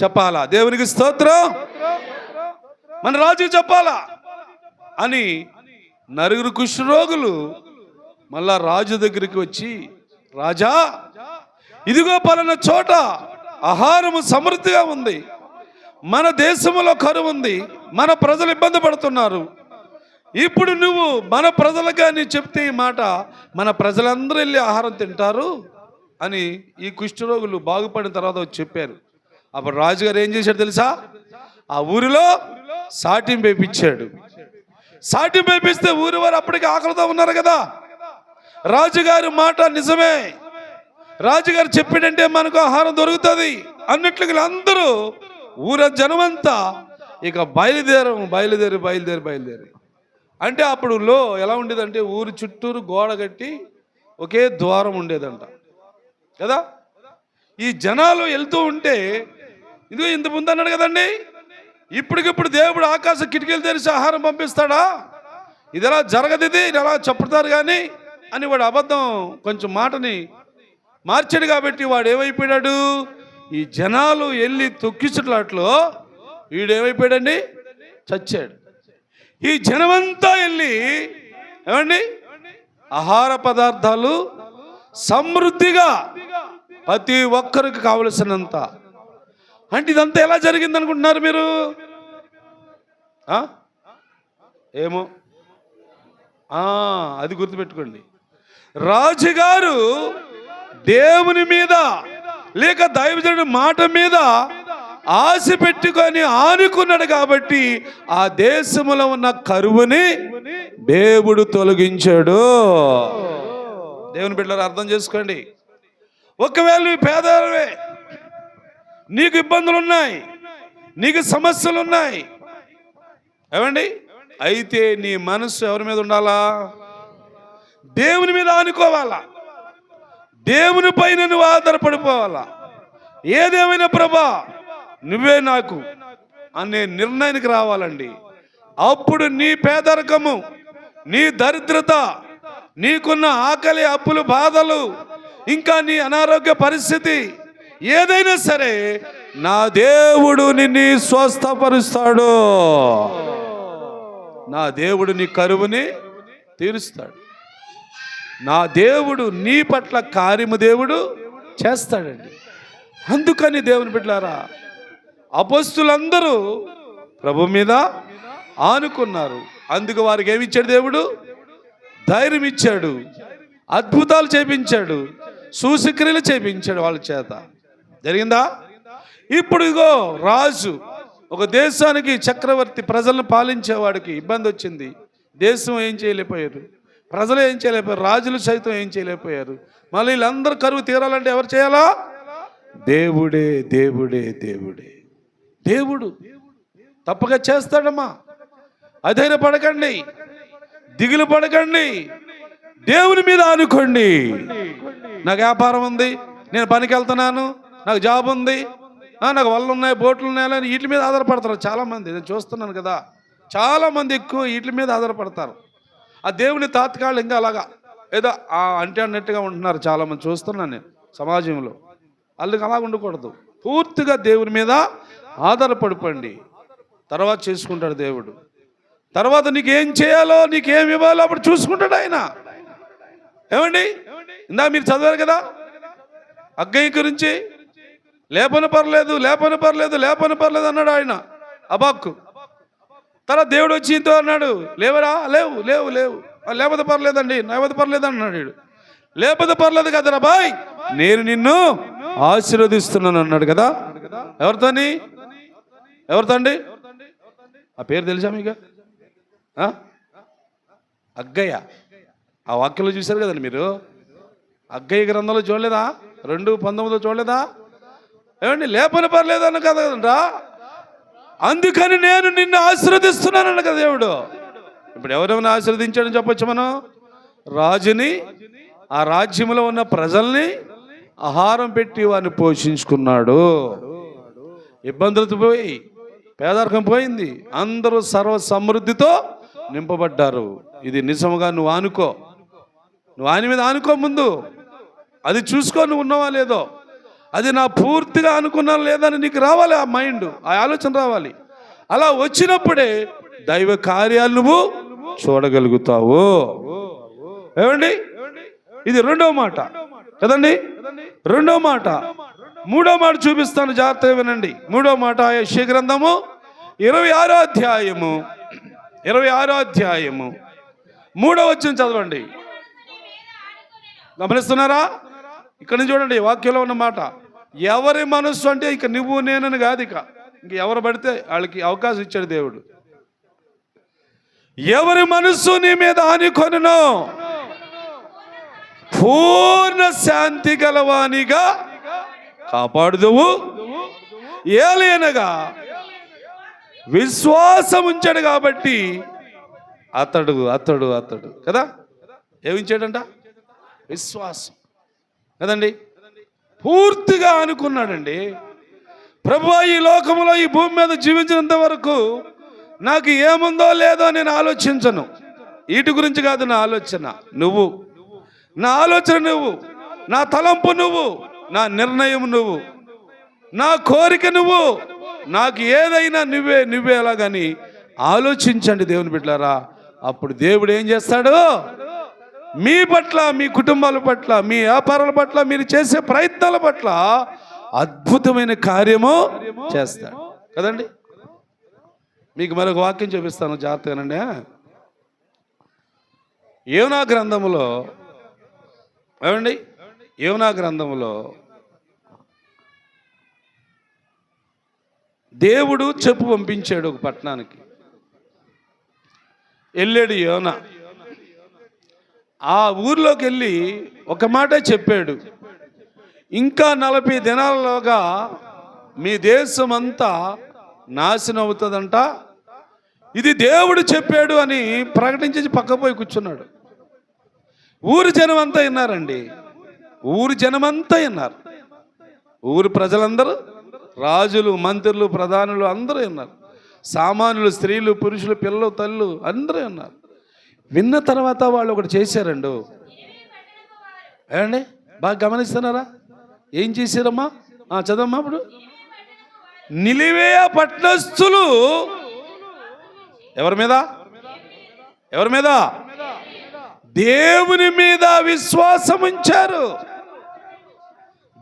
చెప్పాలా, దేవునికి స్తోత్రం, మన రాజుకి చెప్పాలా అని నలుగురు కుష్ఠరోగులు మళ్ళా రాజు దగ్గరికి వచ్చి, రాజా ఇదిగో పలానా చోట ఆహారము సమృద్ధిగా ఉంది, మన దేశంలో కరువు ఉంది, మన ప్రజలు ఇబ్బంది పడుతున్నారు. ఇప్పుడు నువ్వు మన ప్రజలుగా నీ చెప్తే ఈ మాట మన ప్రజలందరూ వెళ్ళి ఆహారం తింటారు అని ఈ కుష్ఠరోగులు బాగుపడిన తర్వాత వచ్చి చెప్పారు. అప్పుడు రాజుగారు ఏం చేశాడు తెలుసా? ఆ ఊరిలో సాటింపు వేయించాడు. సాటింపు వేయిస్తే ఊరి వారు అప్పటికి ఆకలితో ఉన్నారు కదా. రాజుగారి మాట నిజమే, రాజుగారు చెప్పాడంటే మనకు ఆహారం దొరుకుతుంది అన్నట్లుగా అందరూ ఊర జనమంతా ఇక బయలుదేరి అంటే అప్పుడు ఎలా ఉండేదంటే ఊరి చుట్టూరు గోడ కట్టి ఒకే ద్వారం ఉండేదంట కదా. ఈ జనాలు వెళ్తూ ఉంటే ఇదిగో ఇంత ముందు అన్నాడు కదండి, ఇప్పటికిప్పుడు దేవుడు ఆకాశ కిటికీలు తెరిచి ఆహారం పంపిస్తాడా, ఇది ఎలా జరగదు, ఇది ఎలా చెప్తారు కానీ అని వాడు అబద్ధం కొంచెం మాటని మార్చాడు. కాబట్టి వాడు ఏమైపోయాడు, ఈ జనాలు వెళ్ళి తొక్కించట్లాట్లో వీడేమైపోయాడండి, చచ్చాడు. ఈ జనమంతా వెళ్ళి ఏమండి ఆహార పదార్థాలు సమృద్ధిగా ప్రతి ఒక్కరికి కావలసినంత. అంటే ఇదంతా ఎలా జరిగింది అనుకుంటున్నారు మీరు? ఏమో అది గుర్తుపెట్టుకోండి. రాజుగారు దేవుని మీద లేక దైవజనుడి మాట మీద ఆశ పెట్టుకొని ఆనుకున్నాడు కాబట్టి ఆ దేశంలో ఉన్న కరువుని దేవుడు తొలగించాడు. దేవుని బిడ్డలారా అర్థం చేసుకోండి. ఒకవేళ నీ పేదవే, నీకు ఇబ్బందులు ఉన్నాయి, నీకు సమస్యలు ఉన్నాయి ఏమండి, అయితే నీ మనసు ఎవరి మీద ఉండాలా? దేవుని మీద ఆనుకోవాలా, దేవుని పైన నువ్వు ఆధారపడిపోవాలా. ఏదేమైనా ప్రభా నువ్వే నాకు అనే నిర్ణయానికి రావాలండి. అప్పుడు నీ పేదరికము, నీ దరిద్రత, నీకున్న ఆకలి, అప్పులు, బాధలు, ఇంకా నీ అనారోగ్య పరిస్థితి ఏదైనా సరే నా దేవుడు నిన్ను స్వస్థపరుస్తాడు. నా దేవుడు నీ కరువుని తీరుస్తాడు. నా దేవుడు నీ పట్ల కార్యము దేవుడు చేస్తాడండి. అందుకని దేవుని బిడ్డలారా అపొస్తలులందరూ ప్రభు మీద ఆనుకున్నారు. అందుకు వారికి ఏమి ఇచ్చాడు దేవుడు? ధైర్యం ఇచ్చాడు, అద్భుతాలు చేపించాడు, సూచక్రియలు చేపించాడు వాళ్ళ చేత. జరిగిందా? ఇప్పుడు ఇగో రాజు ఒక దేశానికి చక్రవర్తి, ప్రజలను పాలించేవాడికి ఇబ్బంది వచ్చింది. దేశం ఏం చేయలేకపోయారు, ప్రజలు ఏం చేయలేకపోయారు, రాజులు సైతం ఏం చేయలేకపోయారు. మళ్ళీ వీళ్ళందరూ కరువు తీరాలంటే ఎవరు చేయాలా? దేవుడే దేవుడే దేవుడే దేవుడు తప్పక చేస్తాడమ్మా. అధైర్యపడకండి, దిగులు పడకండి, దేవుని మీద ఆనుకోండి. నాకు వ్యాపారం ఉంది, నేను పనికి వెళ్తున్నాను, నాకు జాబ్ ఉంది, నాకు వలలు ఉన్నాయి, బోట్లు ఉన్నాయని వీటి మీద ఆధారపడతారు చాలామంది. నేను చూస్తున్నాను కదా, చాలామంది ఎక్కువ వీటి మీద ఆధారపడతారు. ఆ దేవుని తాత్కాలికంగా అలాగా ఏదో అంటే అన్నట్టుగా ఉంటున్నారు చాలామంది చూస్తున్నాను నేను సమాజంలో. వాళ్ళకి అలాగ ఉండకూడదు. పూర్తిగా దేవుని మీద ఆధారపడిపోండి. తర్వాత చేసుకుంటాడు దేవుడు. తర్వాత నీకేం చేయాలో నీకేం ఇవ్వాలో అప్పుడు చూసుకుంటాడు ఆయన. ఏమండి, ఇందా మీరు చదివారు కదా అగ్గయ్య గురించి. లేపన పర్లేదు అన్నాడు ఆయన అబాక్కు. తర్వాత దేవుడు వచ్చి ఇంతో అన్నాడు, లేవరా, లేవు లేవు లేవు లేకపోతే పర్లేదండి, లేకపోతే పర్లేదు అన్నాడు. లేకపోతే పర్లేదు కదరా బాయ్, నేను నిన్ను ఆశీర్వదిస్తున్నాను అన్నాడు కదా. ఎవరితో అండి ఆ పేరు తెలుసా మీకు? అగ్గయ్య. ఆ వాక్యంలో చూశారు కదండి మీరు. అగ్గయ్య గ్రంథంలో చూడలేదా? 2:19 చూడలేదా? ఏమండి, లేపన పర్లేదు అన్న కదండ్రా, అందుకని నేను నిన్ను ఆశీర్వదిస్తున్నాను కదా దేవుడు. ఇప్పుడు ఎవరెవరిని ఆశీర్వదించాడని చెప్పొచ్చు మనం? రాజుని, ఆ రాజ్యంలో ఉన్న ప్రజల్ని ఆహారం పెట్టి వారిని పోషించుకున్నాడు. ఇబ్బందులతో పోయి పేదరికం పోయింది, అందరూ సర్వ సమృద్ధితో నింపబడ్డారు. ఇది నిజముగా నువ్వు ఆనుకో, నువ్వు ఆయన మీద ఆనుకో. ముందు అది చూసుకో, నువ్వు ఉన్నావా లేదో. అది నా పూర్తిగా అనుకున్నాను లేదని నీకు రావాలి, ఆ మైండ్, ఆ ఆలోచన రావాలి. అలా వచ్చినప్పుడే దైవ కార్యాలు నువ్వు చూడగలుగుతావు. ఏమండి, ఇది రెండవ మాట కదండి. రెండవ మాట. మూడో మాట చూపిస్తాను, జాగ్రత్తగా వినండి. మూడో మాట యెషయా గ్రంథము 26వ అధ్యాయము 3వ వచనం చదవండి. గమనిస్తున్నారా? ఇక్కడ నుంచి చూడండి, వాక్యంలో ఉన్న మాట. ఎవరి మనస్సు అంటే ఇక నువ్వు నేనని కాదు, ఇంక ఎవరు పడితే వాళ్ళకి అవకాశం ఇచ్చాడు దేవుడు. ఎవరి మనస్సు నీ మీద ఆనుకొనునో పూర్ణ శాంతి గలవానిగా కాపాడుదువు. ఏలయనగా విశ్వాసం ఉంచాడు కాబట్టి అతడు కదా. ఏమించాడంట? విశ్వాసం కదండి. పూర్తిగా అనుకున్నాడండి. ప్రభువా, ఈ లోకంలో ఈ భూమి మీద జీవించినంత వరకు నాకు ఏముందో లేదో నేను ఆలోచించను. వీటి గురించి కాదు నా ఆలోచన, నువ్వు నా ఆలోచన, నువ్వు నా తలంపు, నువ్వు నా నిర్ణయం, నువ్వు నా కోరిక, నువ్వు నాకు ఏదైనా నువ్వే అలాగని ఆలోచించండి దేవుని బిడ్డలారా. అప్పుడు దేవుడు ఏం చేస్తాడు? మీ పట్ల, మీ కుటుంబాల పట్ల, మీ వ్యాపారాల పట్ల, మీరు చేసే ప్రయత్నాల పట్ల అద్భుతమైన కార్యము చేస్తాడు కదండి. మీకు మరొక వాక్యం చూపిస్తాను, జాగ్రత్తగానండి. యోనా గ్రంథములో, ఏమండి, యోనా గ్రంథములో దేవుడు చెప్పు పంపించాడు ఒక పట్టణానికి. వెళ్ళాడు యోనా. ఆ ఊర్లోకి వెళ్ళి ఒక మాట చెప్పాడు, ఇంకా 40 దినాలలోగా మీ దేశం అంతా నాశనం అవుతుందంట. ఇది దేవుడు చెప్పాడు అని ప్రకటించేసి పక్కపోయి కూర్చున్నాడు. ఊరు జనం అంతా విన్నారండి. ఊరు జనమంతా విన్నారు. ఊరు ప్రజలందరూ, రాజులు, మంత్రులు, ప్రధానులు అందరూ విన్నారు. సామాన్యులు, స్త్రీలు, పురుషులు, పిల్లలు, తల్లు అందరూ విన్నారు. విన్న తర్వాత వాళ్ళు ఒకటి చేశారండు. ఏమండి, బాగా గమనిస్తున్నారా? ఏం చేశారమ్మా? చదవమ్మా. అప్పుడు నిలివేయ పట్టణస్థులు ఎవరి మీద? దేవుని మీద విశ్వాసం ఉంచారు,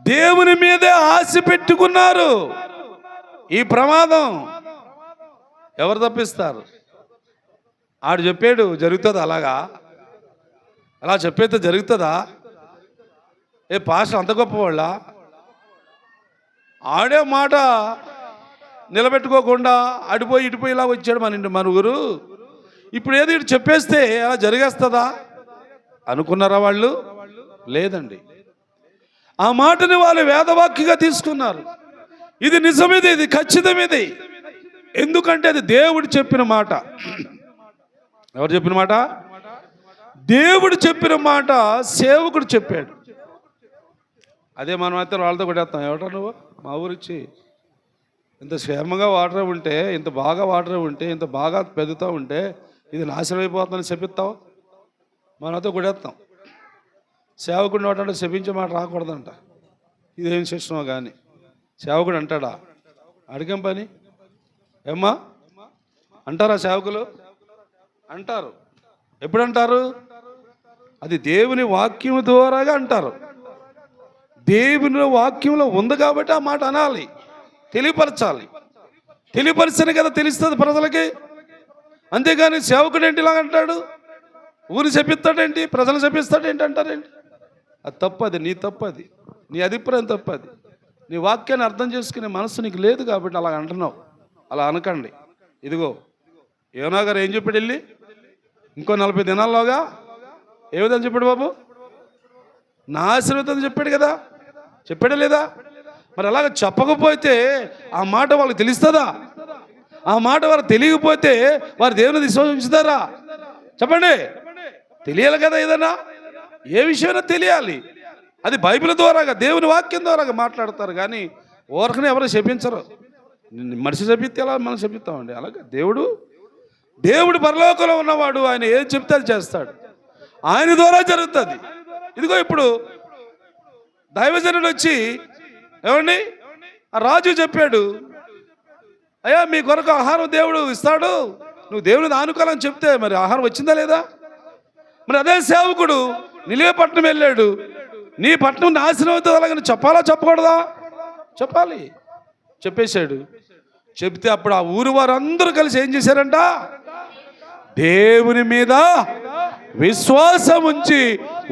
దేవుని మీదే ఆశ పెట్టుకున్నారు. ఈ ప్రమాదం ఎవరు తప్పిస్తారు? ఆడు చెప్పాడు, జరుగుతుందా? అలా చెప్పేస్తే జరుగుతుందా? పాస్టర్ అంత గొప్పవాళ్ళ? ఆడే మాట నిలబెట్టుకోకుండా అడిపోయి ఇటుపోయి ఇలా వచ్చాడు మన ఊరు. ఇప్పుడు ఏది ఇటు చెప్పేస్తే అలా జరిగేస్తుందా అనుకున్నారా వాళ్ళు? లేదండి. ఆ మాటని వాళ్ళు వేదవాక్యంగా తీసుకున్నారు. ఇది నిజమేది, ఇది ఖచ్చితమేది. ఎందుకంటే అది దేవుడు చెప్పిన మాట. ఎవరు చెప్పిన మాట? దేవుడు చెప్పిన మాట సేవకుడు చెప్పాడు. అదే మనం అయితే వాళ్ళతో కొట్టేస్తాం. ఎవటా నువ్వు మా ఊరిచ్చి ఇంత క్షేమంగా వాటర్ ఉంటే, ఇంత బాగా వాటర్ ఉంటే, ఇంత బాగా పెరుగుతూ ఉంటే ఇది నాశనం అయిపోతుందని చెప్పిస్తావు. మనతో కొడేస్తాం. సేవకుడిని నోటంటే శపించే మాట రాకూడదంట. ఇదేం శిక్షణో కానీ సేవకుడు అంటాడా? అడిగేం పని ఏమ్మా అంటారా సేవకులు? అంటారు. ఎప్పుడు అంటారు? అది దేవుని వాక్యం ద్వారాగా అంటారు. దేవుని వాక్యంలో ఉంది కాబట్టి ఆ మాట అనాలి, తెలియపరచాలి. తెలియపరిస్తేనే కదా తెలుస్తుంది ప్రజలకి. అంతేగాని సేవకుడు ఏంటి ఇలాగ అంటాడు, ఊరు చెప్పిస్తాడేంటి, ప్రజలు చెప్పిస్తాడేంటి అంటారేంటి? అది తప్పది, నీ తప్పది, నీ అభిప్రాయం తప్పది. నీ వాక్యాన్ని అర్థం చేసుకునే మనసు నీకు లేదు కాబట్టి అలా అంటున్నావు. అలా అనకండి. ఇదిగో యోనా గారు ఏం చెప్పాడు? వెళ్ళి ఇంకో 40 దినాల్లోగా ఏ విధంగా చెప్పాడు బాబు? నాశనం చెప్పాడు కదా, చెప్పాడా లేదా? మరి అలాగ చెప్పకపోతే ఆ మాట వాళ్ళకి తెలుస్తుందా? ఆ మాట వారు తెలియకపోతే వారు దేవుని విశ్వసించుతారా? చెప్పండి. తెలియాలి కదా, ఏదైనా ఏ విషయమైనా తెలియాలి. అది బైబిల్ ద్వారాగా, దేవుని వాక్యం ద్వారాగా మాట్లాడతారు. కానీ ఊరకనే ఎవరు శపించరు. మనిషి శపిస్తే ఎలా మనం శపిస్తామండి? అలాగే దేవుడు పరలోకంలో ఉన్నవాడు, ఆయన ఏం చెప్తే అది చేస్తాడు, ఆయన ద్వారా జరుగుతుంది. ఇదిగో ఇప్పుడు దైవజనుడు వచ్చి ఏమండి ఆ రాజు చెప్పాడు, అయ్యా మీ కొరకు ఆహారం దేవుడు ఇస్తాడు, నువ్వు దేవుని ఆనుకోవాలని చెప్తే మరి ఆహారం వచ్చిందా లేదా? మరి అదే సేవకుడు నిలివే పట్టణం వెళ్ళాడు, నీ పట్టణం నాశనం అవుతుంది అలాగని చెప్పాలా చెప్పకూడదా? చెప్పాలి. చెప్పేశాడు. చెప్తే అప్పుడు ఆ ఊరు వారందరూ కలిసి ఏం చేశారంట? దేవుని మీద విశ్వాసం ఉంచి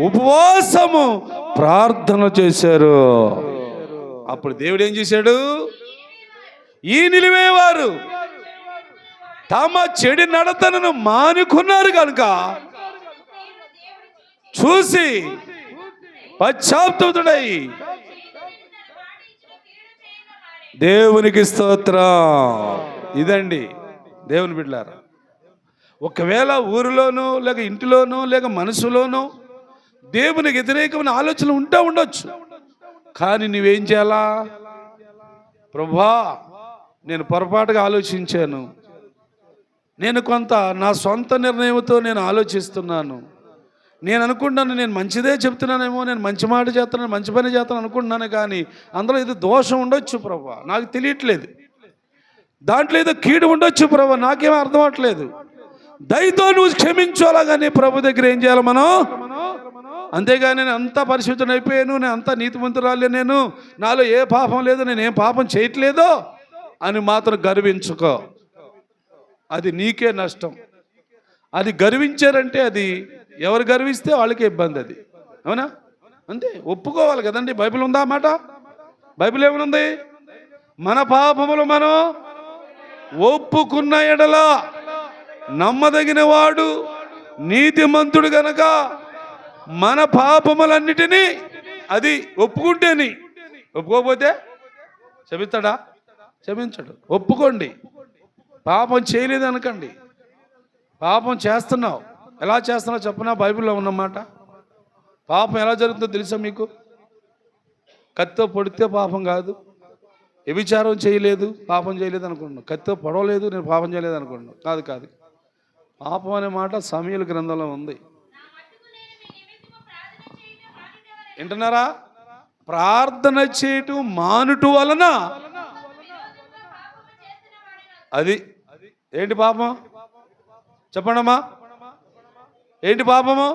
ఉపవాసము ప్రార్థన చేశారు. అప్పుడు దేవుడు ఏం చేశాడు? ఈ నిలివేవారు తమ చెడు నడతను మానుకున్నారు కనుక చూసి పశ్చాత్తాపపడుటై దేవునికి స్తోత్రం. ఇదండి దేవుని బిడ్డలారా. ఒకవేళ ఊరిలోనూ లేక ఇంటిలోనూ లేక మనసులోనూ దేవునికి వ్యతిరేకమైన ఆలోచనలు ఉండొచ్చు. కానీ నువ్వేం చేయాలా? ప్రభువా, నేను పొరపాటుగా ఆలోచించాను, నేను కొంత నా సొంత నిర్ణయంతో నేను ఆలోచిస్తున్నాను, నేను అనుకుంటున్నాను నేను మంచిదే చెప్తున్నానేమో, నేను మంచి మాట చేస్తున్నాను, మంచి పని చేస్తాను అనుకుంటున్నాను, కానీ అందులో ఏదో దోషం ఉండొచ్చు ప్రభువా, నాకు తెలియట్లేదు, దాంట్లో ఏదో కీడు ఉండొచ్చు ప్రభువా, నాకేమీ అర్థం అవట్లేదు, దయతో నువ్వు క్షమించాలని ప్రభు దగ్గర ఏం చేయాలి మనం? అంతేగాని నేను అంతా పరిశుద్ధం అయిపోయాను, నేను అంతా నీతిమంతురాలే, నేను నాలో ఏ పాపం లేదు, నేను ఏం పాపం చేయట్లేదో అని మాత్రం గర్వించుకో. అది నీకే నష్టం. అది గర్వించారంటే అది ఎవరు గర్విస్తే వాళ్ళకే ఇబ్బంది. అది అవునా? అంతే, ఒప్పుకోవాలి కదండి. బైబిల్ ఉందా మాట? బైబిల్ ఏమనుంది? మన పాపములు మనం ఒప్పుకున్న ఎడల నమ్మదగిన వాడు నీతిమంతుడు గనక మన పాపములన్నిటినీ అది ఒప్పుకుంటేని, ఒప్పుకోకపోతే క్షమిస్తాడా? క్షమించడు. ఒప్పుకోండి. పాపం చేయలేదు అనకండి. పాపం చేస్తున్నావు, ఎలా చేస్తున్నావు చెప్పనా? బైబిల్లో ఉన్నమాట. పాపం ఎలా జరుగుతుందో తెలుసా మీకు? కత్తితో పొడితే పాపం కాదు. వ్యభిచారం చేయలేదు, పాపం చేయలేదు అనుకుంటున్నాను. కత్తితో పొడవలేదు, నేను పాపం చేయలేదు అనుకుంటున్నాను. కాదు కాదు. పాపం అనే మాట సమూయేలు గ్రంథంలో ఉంది. వింటున్నారా? ప్రార్థన చేయటం మానుట వలన అది ఏంటి పాపం? చెప్పండమ్మా, ఏంటి పాపము?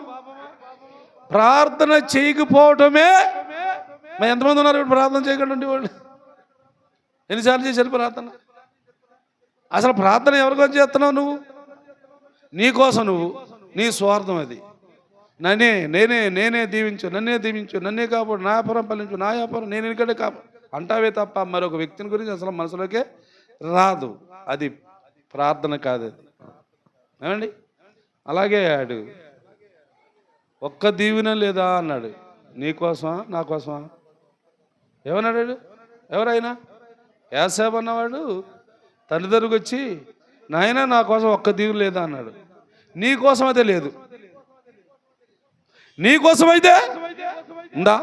ప్రార్థన చేయకపోవటమే. మరి ఎంతమంది ఉన్నారు ఇప్పుడు ప్రార్థన చేయకుండా ఉండేవాళ్ళు? ఎన్నిసార్లు చేశారు ప్రార్థన? అసలు ప్రార్థన ఎవరికోసం చేస్తున్నావు నువ్వు? నీకోసం, నువ్వు, నీ స్వార్థం అది. నేనే దీవించు, నన్నే కాపాడు, నా వ్యాపారం పలించు, నా వ్యాపారం నేను ఎందుకంటే అంటావే తప్ప మరొక వ్యక్తిని గురించి అసలు మనసులోకే రాదు. అది ప్రార్థన కాదు. అది ఏమండి? అలాగే ఆడు ఒక్క దీవెన లేదా అన్నాడు. నీకోసమా నా కోసమా? ఏమన్నాడు? ఎవరైనా యాసేపు అన్నవాడు తండ్రి దగ్గరకు వచ్చి, నాయనా నా కోసం ఒక్క దీవెన లేదా అన్నాడు. నీ కోసం అయితే లేదు. నీ కోసం అయితే ఉందా?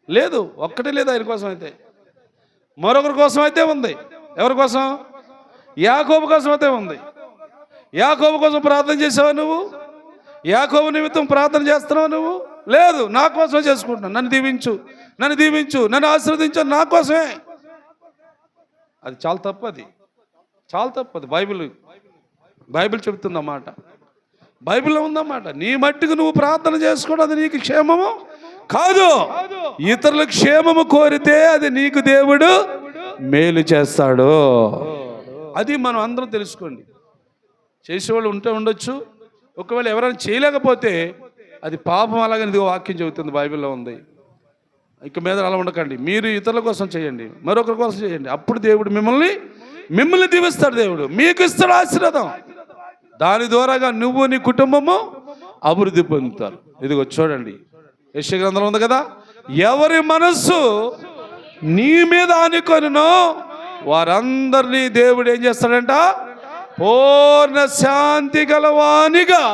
లేదు, ఒక్కటే లేదు ఆయన కోసం అయితే. మరొకరి కోసం అయితే ఉంది. ఎవరి కోసం? యాకోబు కోసం అయితే ఉంది. యాకోబు కోసం ప్రార్థన చేసావా నువ్వు? యాకోబు నిమిత్తం ప్రార్థన చేస్తున్నావు నువ్వు? లేదు, నా కోసమే చేసుకుంటున్నాను. నన్ను దీవించు, నన్ను దీవించు, నన్ను ఆశీర్వదించు, నా కోసమే. అది చాలా తప్పు, అది చాలా తప్పు. అది బైబిల్ చెబుతుందన్నమాట, బైబిల్లో ఉందన్నమాట. నీ మట్టుకు నువ్వు ప్రార్థన చేసుకోవడం అది నీకు క్షేమము కాదు. ఇతరుల క్షేమము కోరితే అది నీకు దేవుడు మేలు చేస్తాడు. అది మనం అందరం తెలుసుకోండి. చేసేవాళ్ళు ఉండొచ్చు, ఒకవేళ ఎవరైనా చేయలేకపోతే అది పాపం. అలాగని ఇదిగో వాక్యం చెబుతుంది, బైబిల్లో ఉంది. ఇక మీద అలా ఉండకండి. మీరు ఇతరుల కోసం చేయండి, మరొకరి కోసం చేయండి. అప్పుడు దేవుడు మిమ్మల్ని దీవిస్తాడు. దేవుడు మీకు ఇస్తాడు ఆశీర్వాదం. దాని ద్వారాగా నువ్వు నీ కుటుంబము అభివృద్ధి పొందుతారు. ఇదిగో చూడండి, యెషయా గ్రంథంలో ఉంది కదా, ఎవరి మనస్సు నీ మీద ఆనుకొనునో వారందరినీ దేవుడు ఏం చేస్తాడంట? పూర్ణ శాంతి గలవానిగా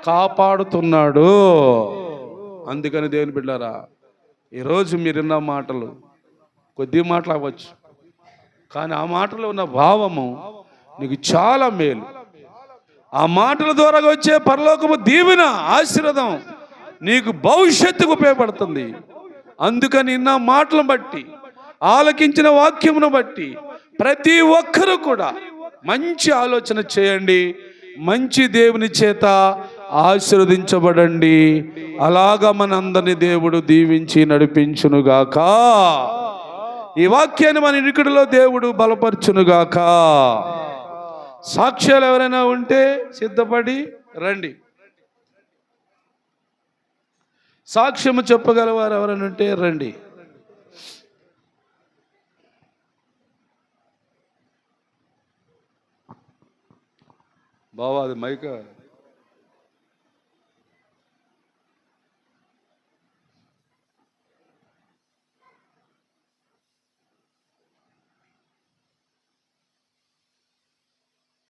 కాపాడుతున్నాడు. అందుకని దేవుని బిడ్డారా, ఈరోజు మీరున్న మాటలు కొద్ది మాటలు అవ్వచ్చు, కానీ ఆ మాటలో ఉన్న భావము నీకు చాలా మేలు. ఆ మాటల ద్వారా వచ్చే పరలోకము దీవెన, ఆశీర్వాదం నీకు భవిష్యత్తుకు ఉపయోగపడుతుంది. అందుకని ఇన్న మాటలను బట్టి, ఆలకించిన వాక్యమును బట్టి ప్రతి ఒక్కరూ కూడా మంచి ఆలోచన చేయండి, మంచి దేవుని చేత ఆశీర్వదించబడండి. అలాగా మనందరినీ దేవుడు దీవించి నడిపించునుగాక. ఈ వాక్యాన్ని మన ఇరుకుడిలో దేవుడు బలపరచునుగాక. సాక్ష్యాలు ఎవరైనా ఉంటే సిద్ధపడి రండి. సాక్ష్యము చెప్పగలవారు ఎవరైనా ఉంటే రండి. బావా అది మైక